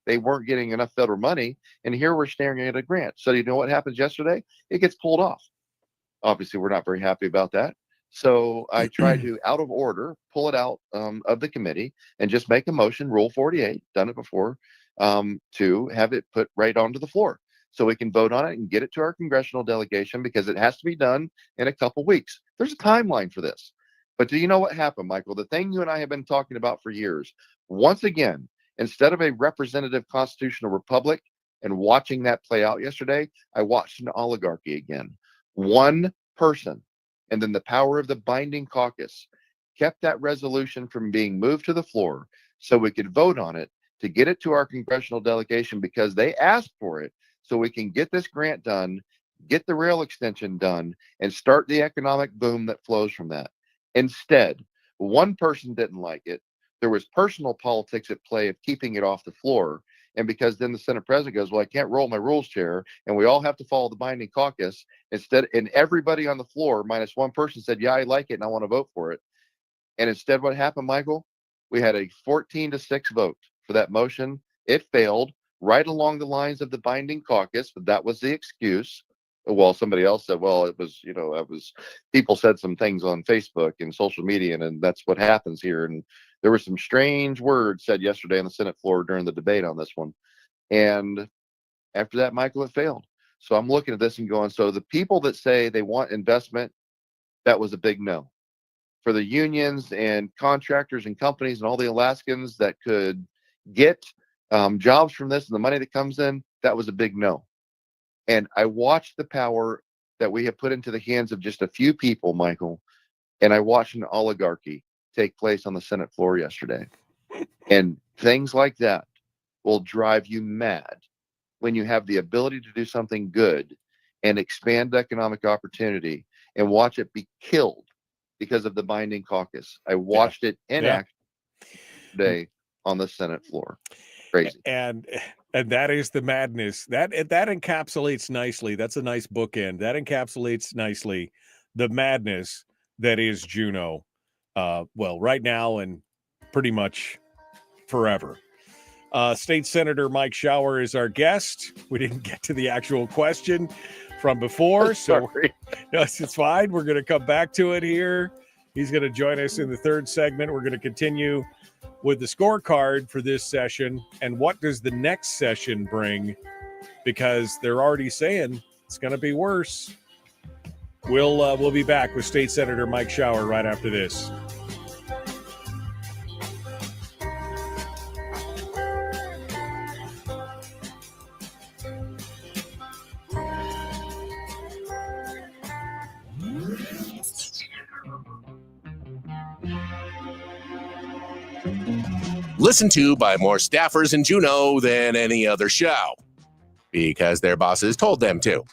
they weren't getting enough federal money, and here we're staring at a grant. So you know what happens yesterday? It gets pulled off. Obviously, we're not very happy about that. So I tried to, out of order, pull it out of the committee and just make a motion, Rule 48, done it before, to have it put right onto the floor so we can vote on it and get it to our congressional delegation, because it has to be done in a couple weeks. There's a timeline for this. But do you know what happened, Michael? The thing you and I have been talking about for years, once again, instead of a representative constitutional republic and watching that play out yesterday, I watched an oligarchy again. One person, and then the power of the binding caucus, kept that resolution from being moved to the floor so we could vote on it to get it to our congressional delegation, because they asked for it so we can get this grant done, get the rail extension done, and start the economic boom that flows from that. Instead, one person didn't like it. There was personal politics at play of keeping it off the floor. And because then the Senate president goes, well, I can't roll my rules chair, and we all have to follow the binding caucus. Instead, and everybody on the floor, minus one person, said, yeah, I like it and I want to vote for it. And instead, what happened, Michael? We had a 14-6 vote for that motion. It failed right along the lines of the binding caucus, but that was the excuse. Well, somebody else said, well, it was, people said some things on Facebook and social media, and that's what happens here. And there were some strange words said yesterday on the Senate floor during the debate on this one. And after that, Michael, it failed. So I'm looking at this and going, so the people that say they want investment, that was a big no. For the unions and contractors and companies and all the Alaskans that could get jobs from this and the money that comes in, that was a big no. And I watched the power that we have put into the hands of just a few people, Michael, and I watched an oligarchy take place on the Senate floor yesterday. And things like that will drive you mad when you have the ability to do something good and expand economic opportunity and watch it be killed because of the binding caucus. I watched it in action today on the Senate floor. Crazy. And that is the madness. That encapsulates nicely. That's a nice bookend. That encapsulates nicely the madness that is Juneau. Well, right now and pretty much forever. State Senator Mike Shower is our guest. We didn't get to the actual question from before, so yes, it's fine. We're going to come back to it here. He's going to join us in the third segment. We're going to continue with the scorecard for this session and what does the next session bring, because they're already saying it's going to be worse. We'll be back with State Senator Mike Shower right after this. Listened to by more staffers in Juneau than any other show, because their bosses told them to.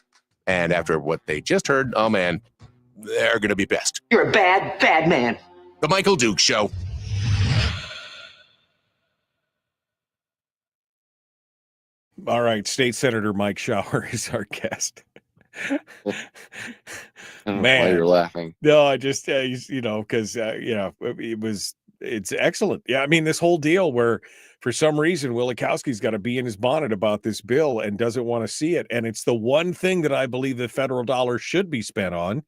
And after what they just heard, oh man, they're going to be pissed. You're a bad, bad man. The Michael Duke Show. All right, State Senator Mike Shower is our guest. I don't know why you're laughing. No, I just, because, it's excellent. Yeah, I mean, this whole deal where for some reason Wielechowski's got to be in his bonnet about this bill and doesn't want to see it. And it's the one thing that I believe the federal dollar should be spent on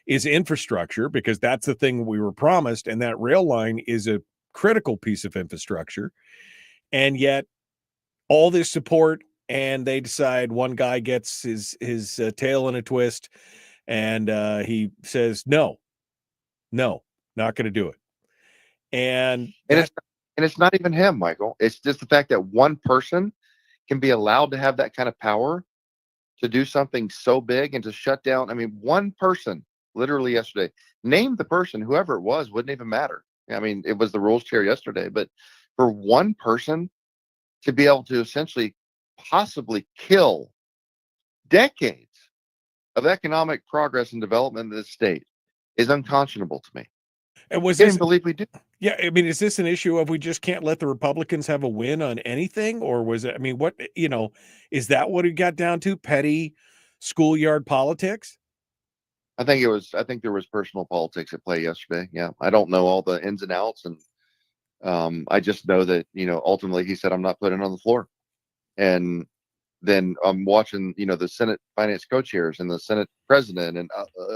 is infrastructure, because that's the thing we were promised. And that rail line is a critical piece of infrastructure. And yet all this support, and they decide one guy gets his tail in a twist, and he says, no, not going to do it. And it's not even him, Michael. It's just the fact that one person can be allowed to have that kind of power to do something so big and to shut down. I mean, one person literally yesterday, name the person, whoever it was, wouldn't even matter. I mean, it was the rules chair yesterday, but for one person to be able to essentially possibly kill decades of economic progress and development in this state is unconscionable to me. And I can't believe we do. Yeah, I mean, is this an issue of we just can't let the Republicans have a win on anything? Or was it, I mean, what, is that what it got down to? Petty schoolyard politics? I think there was personal politics at play yesterday. Yeah. I don't know all the ins and outs. And I just know that, ultimately he said, I'm not putting it on the floor. And then I'm watching, the Senate finance co-chairs and the Senate president and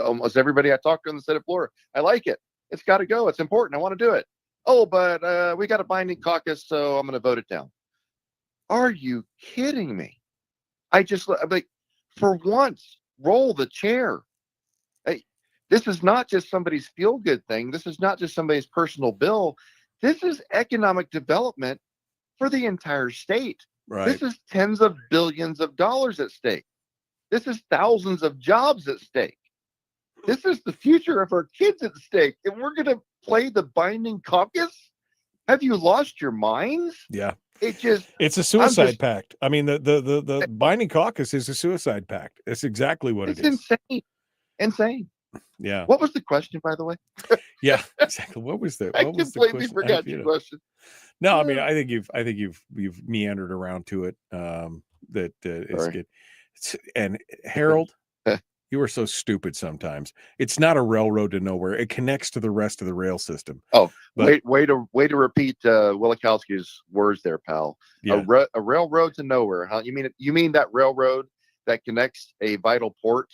almost everybody I talked to on the Senate floor. I like it. It's got to go. It's important. I want to do it. Oh, but we got a binding caucus, so I'm going to vote it down. Are you kidding me? I'm like, for once, roll the chair. Hey, this is not just somebody's feel-good thing. This is not just somebody's personal bill. This is economic development for the entire state. Right. This is tens of billions of dollars at stake. This is thousands of jobs at stake. This is the future of our kids at stake. And we're going to play the binding caucus? Have you lost your minds? Yeah. It's a suicide pact. I mean, the binding caucus is a suicide pact. That's exactly what it is. It's insane. Yeah. What was the question, by the way? Yeah, exactly. What was the I completely forgot your question. No, I mean, I think you've meandered around to it. That is good. And Harold, you are so stupid sometimes. It's not a railroad to nowhere. It connects to the rest of the rail system. Oh, but, way to repeat Wielechowski's words there, pal. Yeah. A railroad to nowhere, huh? You mean that railroad that connects a vital port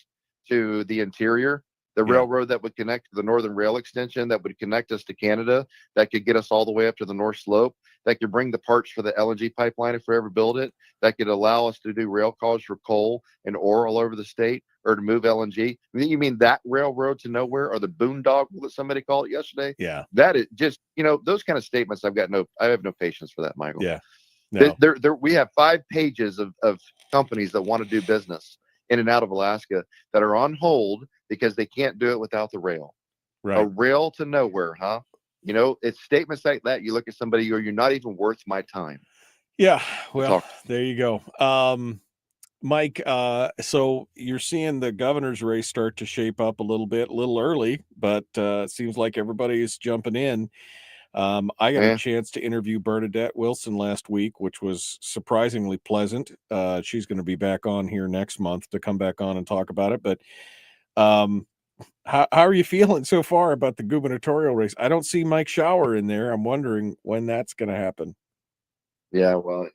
to the interior? The railroad that would connect to the Northern Rail extension, that would connect us to Canada, that could get us all the way up to the North Slope, that could bring the parts for the LNG pipeline if we ever build it, that could allow us to do rail cars for coal and ore all over the state, or to move LNG. You mean that railroad to nowhere, or the boondoggle that somebody called it yesterday? Yeah. That is just, those kind of statements. I have no patience for that, Michael. Yeah. No. We have 5 pages of companies that want to do business in and out of Alaska that are on hold because they can't do it without the rail. Right. A rail to nowhere, huh? It's statements like that. You look at somebody, you're not even worth my time. Yeah. Well, there you go. Mike, so you're seeing the governor's race start to shape up a little early, but it seems like everybody is jumping in. I got a chance to interview Bernadette Wilson last week, which was surprisingly pleasant. She's going to be back on here next month to come back on and talk about it. But how are you feeling so far about the gubernatorial race? I don't see Mike Shower in there. I'm wondering when that's going to happen. Yeah, well,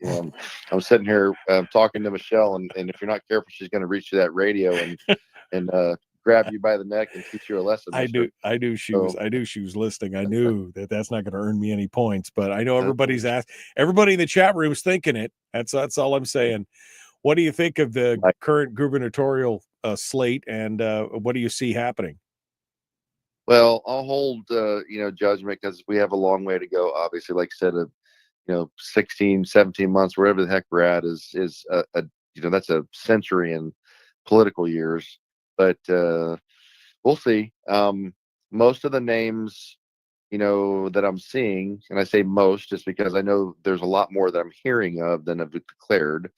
I'm sitting here talking to Michelle, and if you're not careful, she's going to reach to that radio and grab you by the neck and teach you a lesson. I knew she was listening. I knew that's not going to earn me any points, but I know everybody's everybody in the chat room is thinking it. That's all I'm saying. What do you think of the current gubernatorial slate, and what do you see happening? Well, I'll hold judgment because we have a long way to go. Obviously, like I said, 16, 17 months, wherever the heck we're at, is that's a century in political years. But we'll see. Most of the names, that I'm seeing, and I say most just because I know there's a lot more that I'm hearing of than have declared.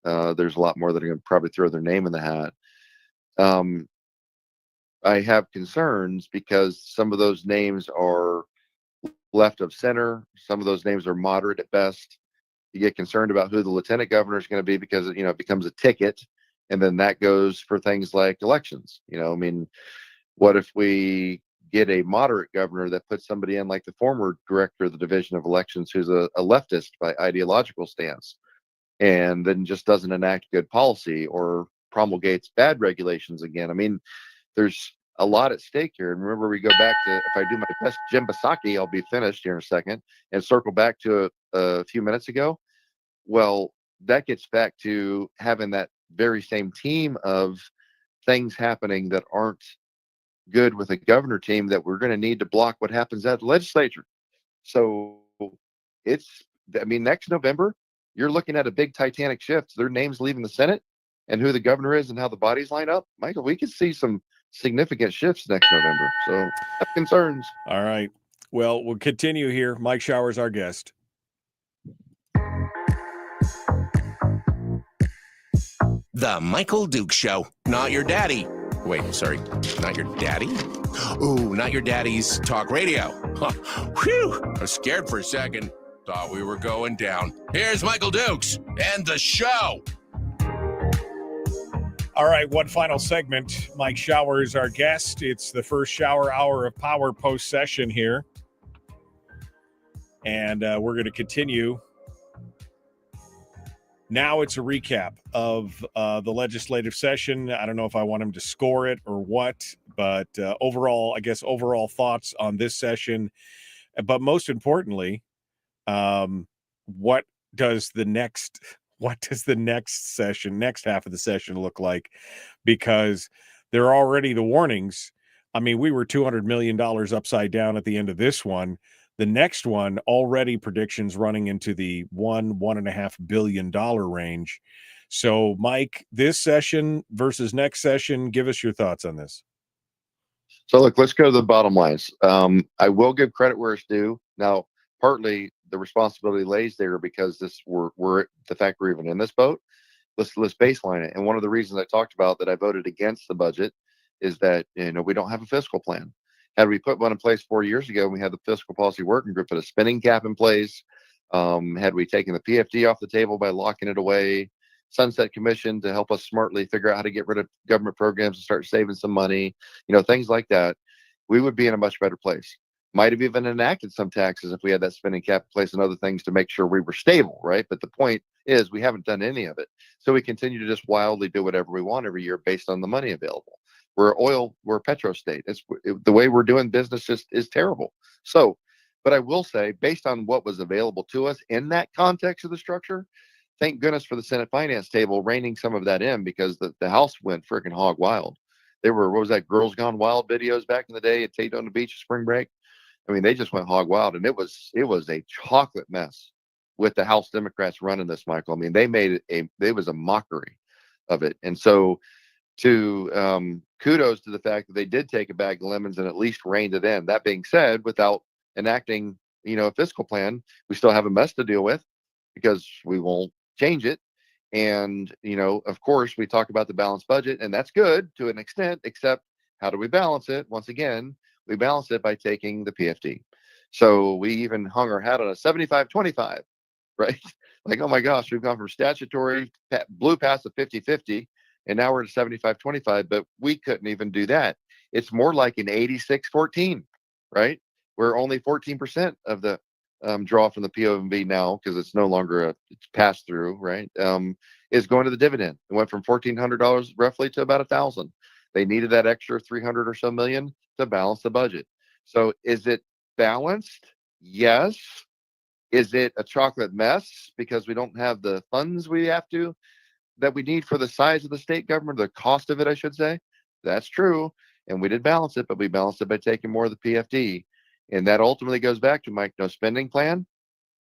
There's a lot more that are going to probably throw their name in the hat. I have concerns because some of those names are left of center. Some of those names are moderate at best. You get concerned about who the lieutenant governor is going to be because it becomes a ticket, and then that goes for things like elections. What if we get a moderate governor that puts somebody in like the former director of the Division of Elections, who's a leftist by ideological stance, and then just doesn't enact good policy or promulgates bad regulations again? There's a lot at stake here. And remember, we go back to, if I do my best Jim Basaki, I'll be finished here in a second, and circle back to a few minutes ago. Well, that gets back to having that very same team of things happening that aren't good with a governor team that we're going to need to block what happens at the legislature. So next November, you're looking at a big Titanic shift. Their names leaving the Senate and who the governor is and how the bodies line up. Michael, we could see some significant shifts next November. So I have concerns. All right. Well, we'll continue here. Mike Shower's our guest. The Michael Duke Show. Not your daddy. Wait, sorry. Not your daddy? Ooh, not your daddy's talk radio. Huh. Whew. I was scared for a second. Thought we were going down. Here's Michael Dukes and the show. All right, one final segment. Mike Shower is our guest. It's the first shower hour of Power Post session here. And we're going to continue. Now it's a recap of the legislative session. I don't know if I want him to score it or what, but overall thoughts on this session. But most importantly, what does the next half of the session look like? Because there are already the warnings. We were $200 million upside down at the end of this one. The next one, already predictions running into the $1.5 billion range. So, Mike, this session versus next session, give us your thoughts on this. So, look, let's go to the bottom lines. I will give credit where it's due. Now, partly the responsibility lays there because we're the fact we're even in this boat. Let's baseline it. And one of the reasons I talked about that I voted against the budget is that we don't have a fiscal plan. Had we put one in place 4 years ago, we had the fiscal policy working group put a spending cap in place. Had we taken the PFD off the table by locking it away, Sunset Commission to help us smartly figure out how to get rid of government programs and start saving some money, things like that, we would be in a much better place. Might have even enacted some taxes if we had that spending cap in place and other things to make sure we were stable, right? But the point is we haven't done any of it. So we continue to just wildly do whatever we want every year based on the money available. we're a petro state. The way we're doing business just is terrible. So, but I will say, based on what was available to us in that context of the structure, thank goodness for the Senate Finance table reining some of that in, because the House went freaking hog wild. There were, what was that, Girls Gone Wild videos back in the day at Daytona Beach spring break. I mean, they just went hog wild, and it was a chocolate mess with the House Democrats running this, Michael. I mean, they was a mockery of it. And so, to kudos to the fact that they did take a bag of lemons and at least reined it in. That being said, without enacting, a fiscal plan, we still have a mess to deal with, because we won't change it. And, of course, we talk about the balanced budget, and that's good to an extent, except how do we balance it? Once again, we balance it by taking the PFD. So we even hung our hat on a 75-25, right? Like, oh my gosh, we've gone from statutory, blew past the 50-50, and now we're at 75-25, but we couldn't even do that. It's more like an 86-14, right? We're only 14% of the draw from the POV now, because it's no longer it's pass through, right? Is going to the dividend. It went from $1,400 roughly to about $1,000. They needed that extra 300 or so million to balance the budget. So is it balanced? Yes. Is it a chocolate mess because we don't have the funds that we need for the size of the state government, the cost of it, I should say? That's true. And we did balance it, but we balanced it by taking more of the PFD. And that ultimately goes back to, Mike, no spending plan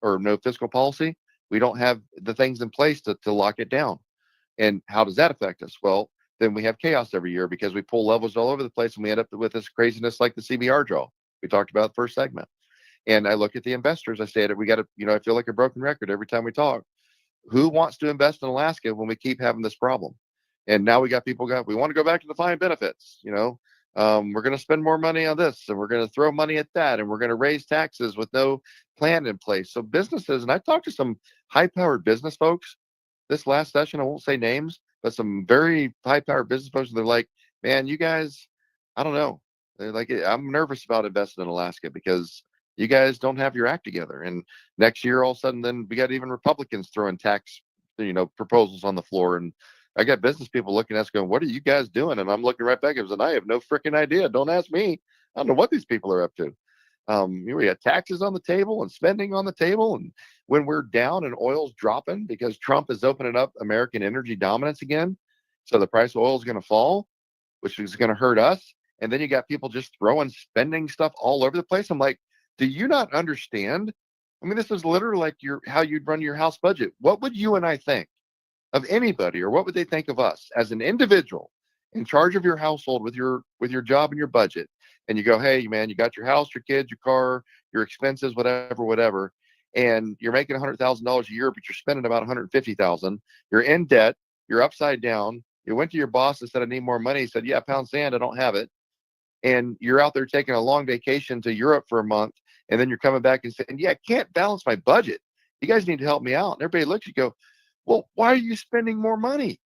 or no fiscal policy. We don't have the things in place to lock it down. And how does that affect us? Well, then we have chaos every year, because we pull levels all over the place, and we end up with this craziness like the CBR draw we talked about the first segment. And I look at the investors. I say that we got to, I feel like a broken record every time we talk. Who wants to invest in Alaska when we keep having this problem? And now we got people we want to go back to defined benefits. We're going to spend more money on this, and we're going to throw money at that, and we're going to raise taxes with no plan in place. So businesses, and I talked to some high-powered business folks this last session. I won't say names, but some very high-powered business folks. And they're like, man, you guys, I don't know. They're like, I'm nervous about investing in Alaska because you guys don't have your act together. And next year, all of a sudden, then we got even Republicans throwing tax, proposals on the floor. And I got business people looking at us going, what are you guys doing? And I'm looking right back at them, and I have no freaking idea. Don't ask me. I don't know what these people are up to. We got taxes on the table and spending on the table. And when we're down and oil's dropping because Trump is opening up American energy dominance again, so the price of oil is going to fall, which is going to hurt us. And then you got people just throwing spending stuff all over the place. I'm like, do you not understand? I mean, this is literally like how you'd run your house budget. What would you and I think of anybody, or what would they think of us as an individual in charge of your household with your job and your budget? And you go, hey, man, you got your house, your kids, your car, your expenses, whatever, and you're making $100,000 a year, but you're spending about $150,000. You're in debt. You're upside down. You went to your boss and said, I need more money. He said, yeah, pound sand, I don't have it. And you're out there taking a long vacation to Europe for a month, and then you're coming back and saying, yeah, I can't balance my budget. You guys need to help me out. And everybody looks, you go, well, why are you spending more money?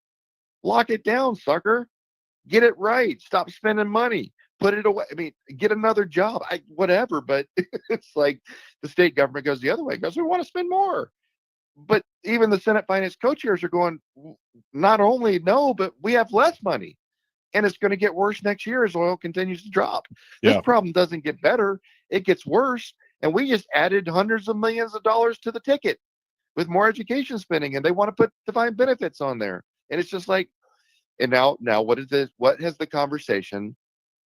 Lock it down, sucker. Get it right. Stop spending money. Put it away. I mean, get another job. Whatever. But it's like the state government goes the other way. It goes, we want to spend more. But even the Senate Finance co-chairs are going, not only no, but we have less money. And it's going to get worse next year as oil continues to drop. Yeah. This problem doesn't get better. It gets worse. And we just added hundreds of millions of dollars to the ticket with more education spending, and they want to put defined benefits on there. And it's just like, and now what has the conversation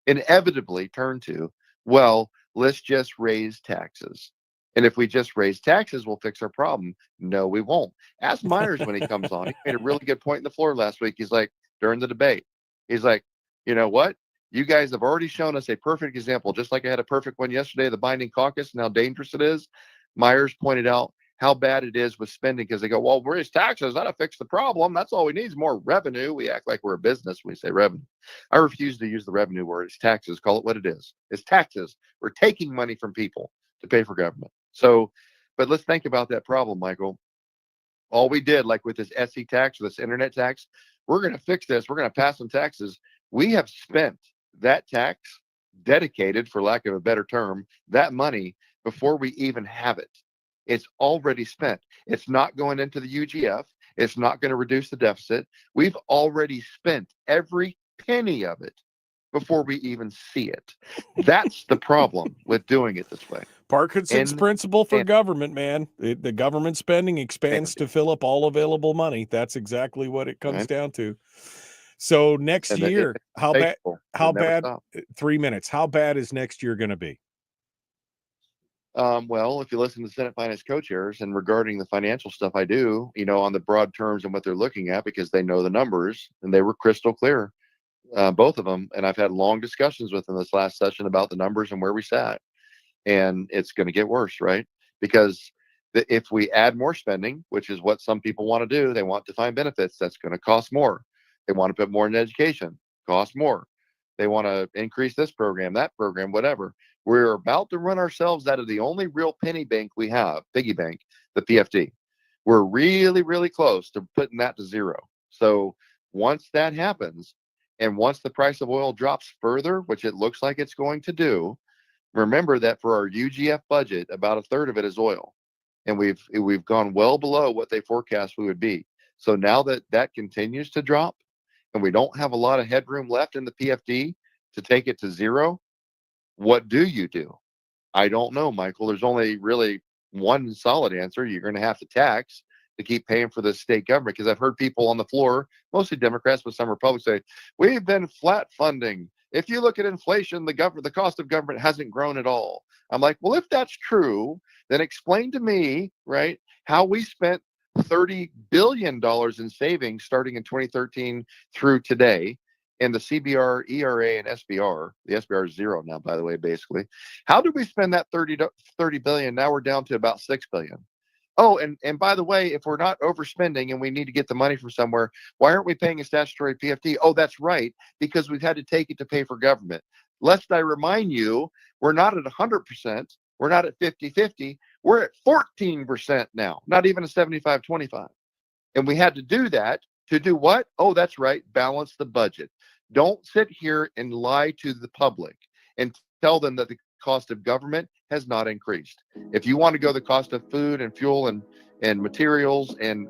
inevitably turned to? Well, let's just raise taxes. And if we just raise taxes, we'll fix our problem. No, we won't. Ask Myers when he comes on. He made a really good point in the floor last week. He's like, during the debate, he's like, you know what? You guys have already shown us a perfect example, just like I had a perfect one yesterday, the binding caucus, and how dangerous it is. Myers pointed out how bad it is with spending, because they go, well, raise taxes, that'll fix the problem. That's all we need is more revenue. We act like we're a business when we say revenue. I refuse to use the revenue word. It's taxes. Call it what it is. It's taxes. We're taking money from people to pay for government. So, but let's think about that problem, Michael. All we did, like with this SE tax, or this internet tax, we're going to fix this. We're going to pass some taxes. We have spent that tax, dedicated, for lack of a better term, that money before we even have it. It's already spent. It's not going into the UGF. It's not going to reduce the deficit. We've already spent every penny of it. before we even see it. That's the problem with doing it this way. Parkinson's principle for government, man. The government spending expands to fill up all available money. That's exactly what it comes down to. So next year, how bad? 3 minutes. How bad is next year going to be? Well, if you listen to Senate Finance co-chairs and regarding the financial stuff I do, on the broad terms and what they're looking at, because they know the numbers and they were crystal clear, both of them. And I've had long discussions with them this last session about the numbers and where we sat. And it's going to get worse, right? Because if we add more spending, which is what some people want to do, they want defined benefits, that's going to cost more. They want to put more in education, cost more. They want to increase this program, that program, whatever. We're about to run ourselves out of the only real penny bank we have, piggy bank, the PFD. We're really, really close to putting that to zero. So once that happens, and once the price of oil drops further, which it looks like it's going to do, remember that for our UGF budget, about a third of it is oil. And we've gone well below what they forecast we would be. So now that continues to drop, and we don't have a lot of headroom left in the PFD to take it to zero, what do you do? I don't know, Michael. There's only really one solid answer. You're going to have to tax to keep paying for the state government, because I've heard people on the floor, mostly Democrats, but some Republicans, say, we've been flat funding. If you look at inflation, the cost of government hasn't grown at all. I'm like, well, if that's true, then explain to me, right, how we spent $30 billion in savings starting in 2013 through today, and the CBR, ERA, and SBR. The SBR is zero now, by the way, basically. How did we spend that 30 billion? Now we're down to about 6 billion. Oh, and by the way, if we're not overspending and we need to get the money from somewhere, why aren't we paying a statutory PFD? Oh, that's right, because we've had to take it to pay for government. Lest I remind you, we're not at 100%. We're not at 50-50. We're at 14% now, not even a 75-25. And we had to do that to do what? Oh, that's right, balance the budget. Don't sit here and lie to the public and tell them that the cost of government has not increased. If you want to go, the cost of food and fuel and materials and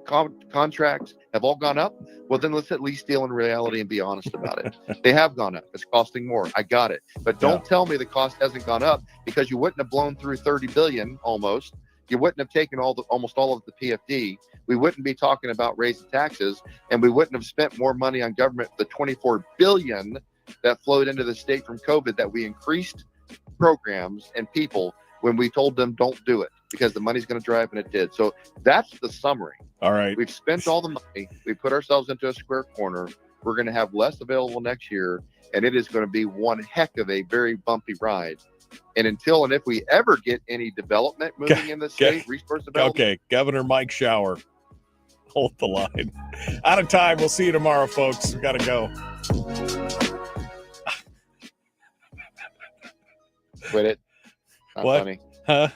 contracts have all gone up, well, then let's at least deal in reality and be honest about it. They have gone up. It's costing more. I got it. But don't tell me the cost hasn't gone up, because you wouldn't have blown through 30 billion almost. You wouldn't have taken almost all of the PFD. We wouldn't be talking about raising taxes, and we wouldn't have spent more money on government. The 24 billion that flowed into the state from COVID, that we increased programs and people when we told them don't do it because the money's going to drive, and it did. So that's the summary. All right. We've spent all the money. We put ourselves into a square corner. We're going to have less available next year, and it is going to be one heck of a very bumpy ride. And until and if we ever get any development moving in the state, resource development. Okay, Governor Mike Shower, hold the line. Out of time. We'll see you tomorrow, folks. We got to go. Quit it. Not what? Funny. Huh?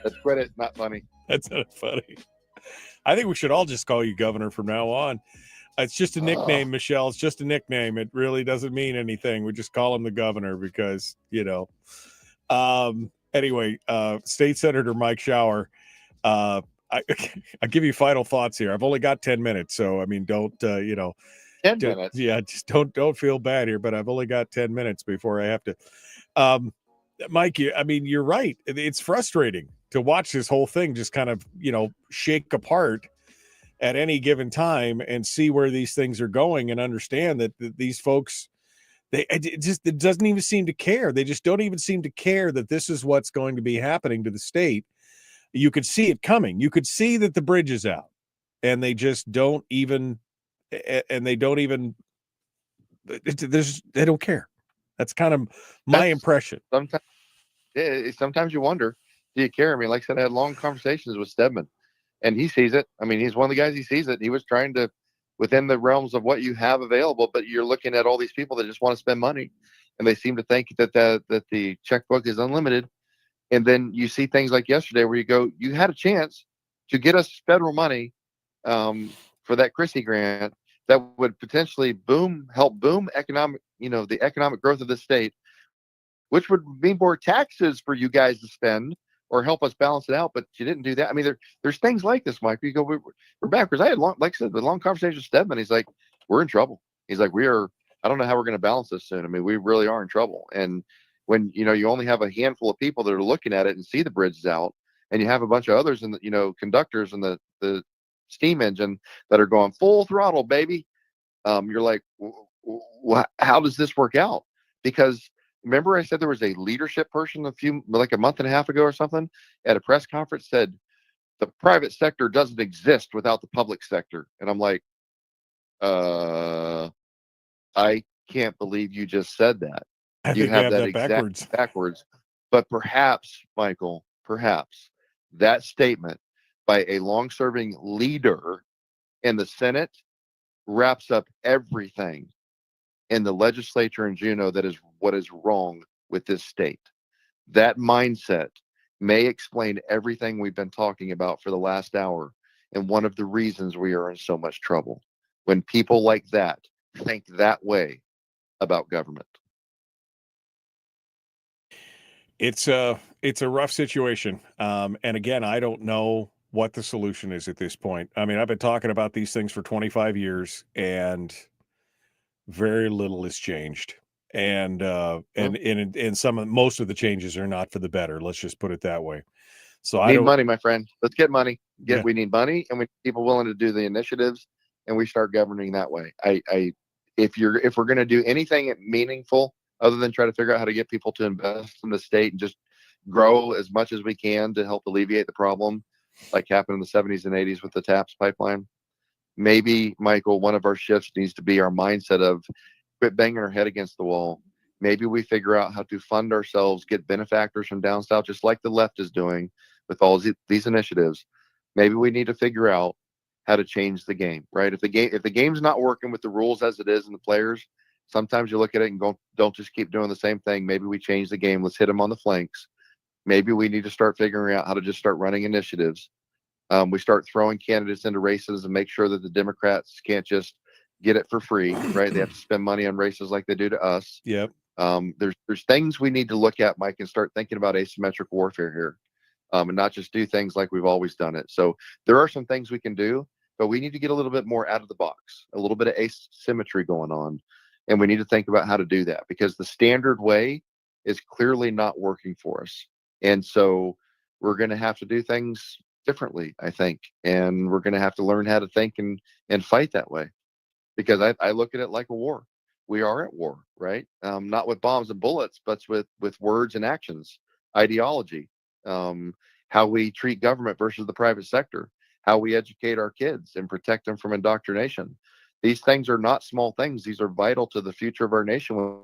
Let's quit it. Not funny. That's not funny. I think we should all just call you Governor from now on. It's just a nickname, Michelle. It's just a nickname. It really doesn't mean anything. We just call him the Governor because, Anyway, State Senator Mike Shower, I give you final thoughts here. I've only got 10 minutes, so I mean, don't 10 minutes. Yeah, just don't feel bad here, but I've only got 10 minutes before I have to. Mike, you're right. It's frustrating to watch this whole thing just kind of, shake apart at any given time and see where these things are going and understand that these folks, it doesn't even seem to care. They just don't even seem to care that this is what's going to be happening to the state. You could see it coming. You could see that the bridge is out, and they just don't even, they don't care. That's kind of my impression. Sometimes you wonder, do you care? I mean, like I said, I had long conversations with Stedman, and he sees it. I mean, he's one of the guys, he sees it. He was trying to, within the realms of what you have available, but you're looking at all these people that just want to spend money, and they seem to think that the checkbook is unlimited. And then you see things like yesterday where you go, you had a chance to get us federal money for that Christie grant that would potentially help boom economic, the economic growth of the state, which would mean more taxes for you guys to spend or help us balance it out. But you didn't do that. I mean, there's things like this, Mike. You go, we're backwards. I had long conversation with Stedman. He's like, we're in trouble. He's like, we are I don't know how we're going to balance this soon. I mean, we really are in trouble. And when, you only have a handful of people that are looking at it and see the bridges out, and you have a bunch of others in the, conductors in the steam engine that are going full throttle, baby. You're like, how does this work out? Because remember I said there was a leadership person like a month and a half ago or something at a press conference said the private sector doesn't exist without the public sector. And I'm like, I can't believe you just said that. I You think they have have that that exact backwards. But perhaps, Michael, perhaps that statement by a long-serving leader in the Senate wraps up everything in the legislature in Juneau that is what is wrong with this state. That mindset may explain everything we've been talking about for the last hour, and one of the reasons we are in so much trouble. When people like that think that way about government. It's a rough situation. And again, I don't know what the solution is at this point. I mean, I've been talking about these things for 25 years and very little has changed. And most of the changes are not for the better. Let's just put it that way. So I Need don't. money, my friend. Let's get money. Yeah. We need money, and we need people willing to do the initiatives, and we start governing that way. If we're going to do anything meaningful other than try to figure out how to get people to invest in the state and just grow as much as we can to help alleviate the problem, like happened in the 70s and 80s with the TAPS pipeline, maybe, Michael, one of our shifts needs to be our mindset of quit banging our head against the wall. Maybe we figure out how to fund ourselves, get benefactors from down south, just like the left is doing with all these initiatives. Maybe we need to figure out how to change the game, right? If the game's not working with the rules as it is and the players, sometimes you look at it and go, don't just keep doing the same thing. Maybe we change the game. Let's hit them on the flanks. Maybe we need to start figuring out how to just start running initiatives. We start throwing candidates into races and make sure that the Democrats can't just get it for free, right? They have to spend money on races like they do to us. Yep. There's things we need to look at, Mike, and start thinking about asymmetric warfare here, and not just do things like we've always done it. So there are some things we can do, but we need to get a little bit more out of the box, a little bit of asymmetry going on, and we need to think about how to do that because the standard way is clearly not working for us, and so we're going to have to do things differently, I think, and we're going to have to learn how to think and fight that way because I look at it like a war. We are at war, right? Not with bombs and bullets, but with words and actions, ideology, how we treat government versus the private sector, how we educate our kids and protect them from indoctrination. These things are not small things. These are vital to the future of our nation.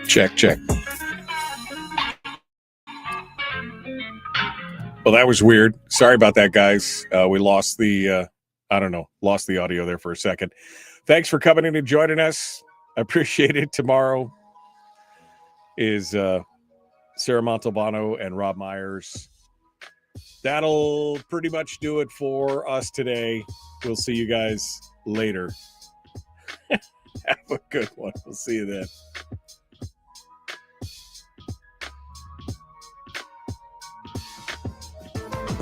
Check. Well, that was weird. Sorry about that, guys. We lost the audio there for a second. Thanks for coming in and joining us. I appreciate it. Tomorrow is Sarah Montalbano and Rob Myers. That'll pretty much do it for us today. We'll see you guys later. Have a good one. We'll see you then.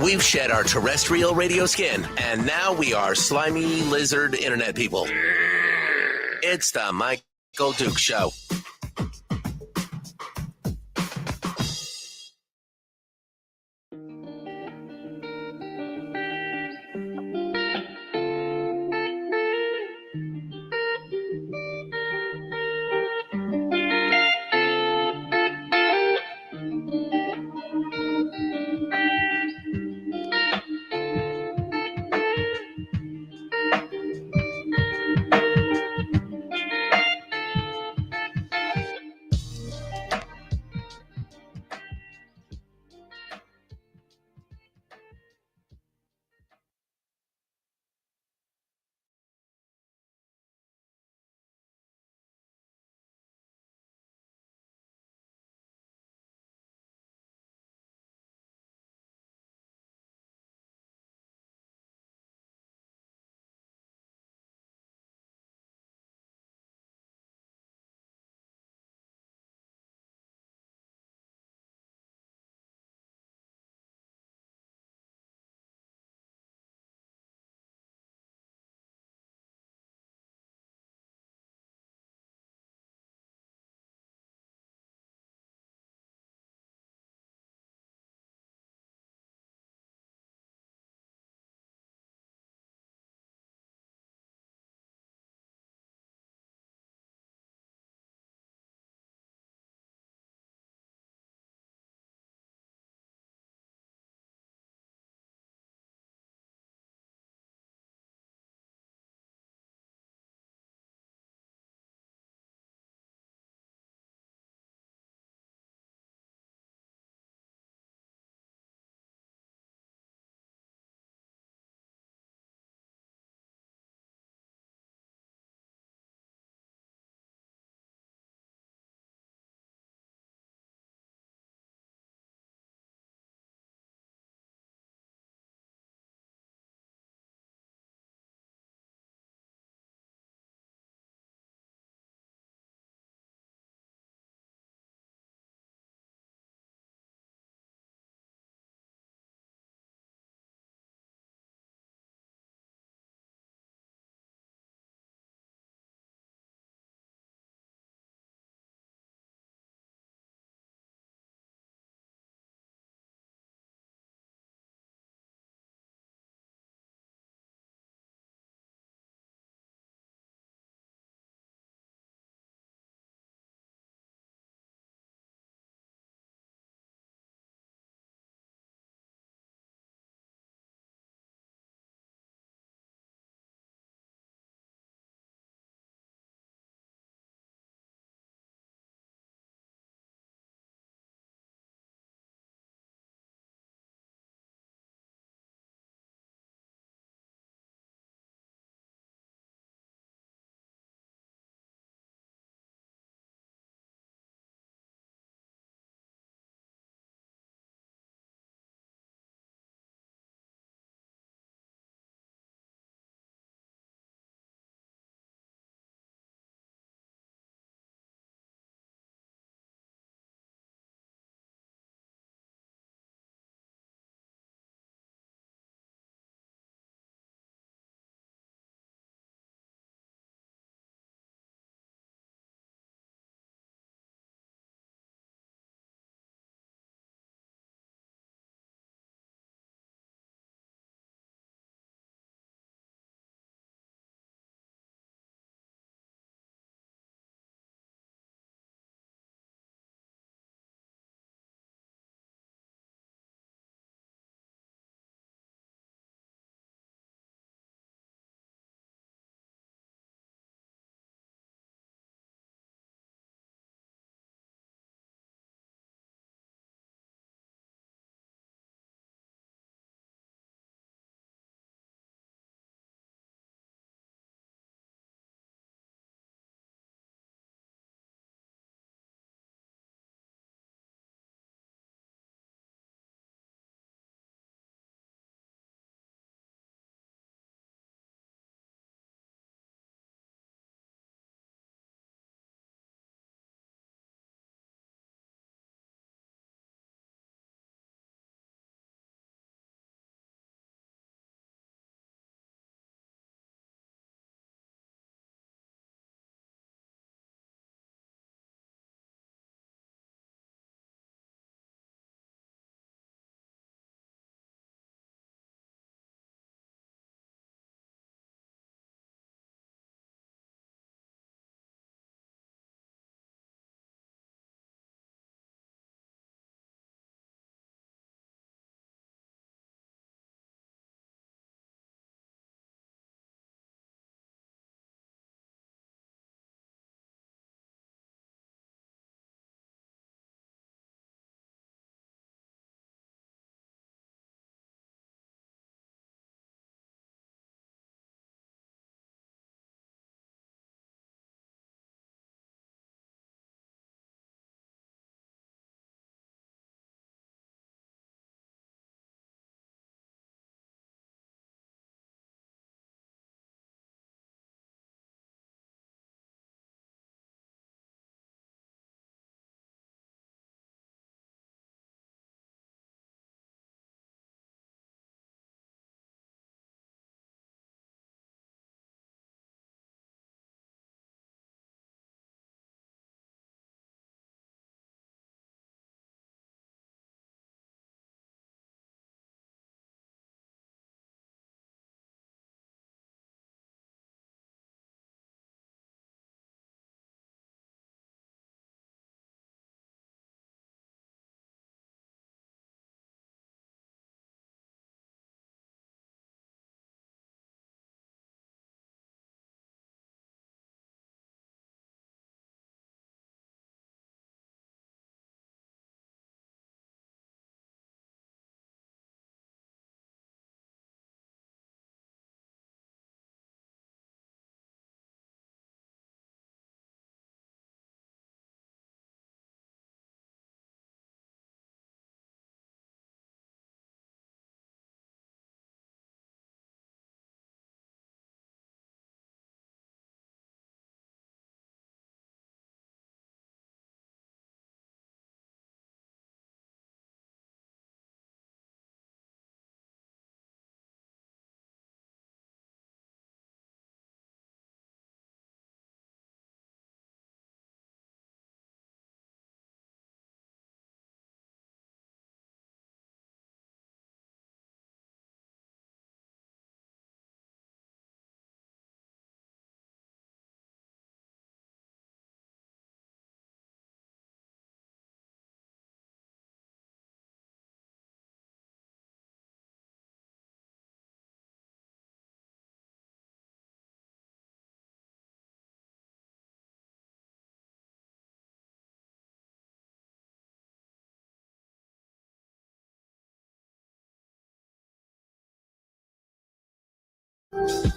We've shed our terrestrial radio skin, and now we are slimy lizard internet people. It's the Michael Duke Show. Bye.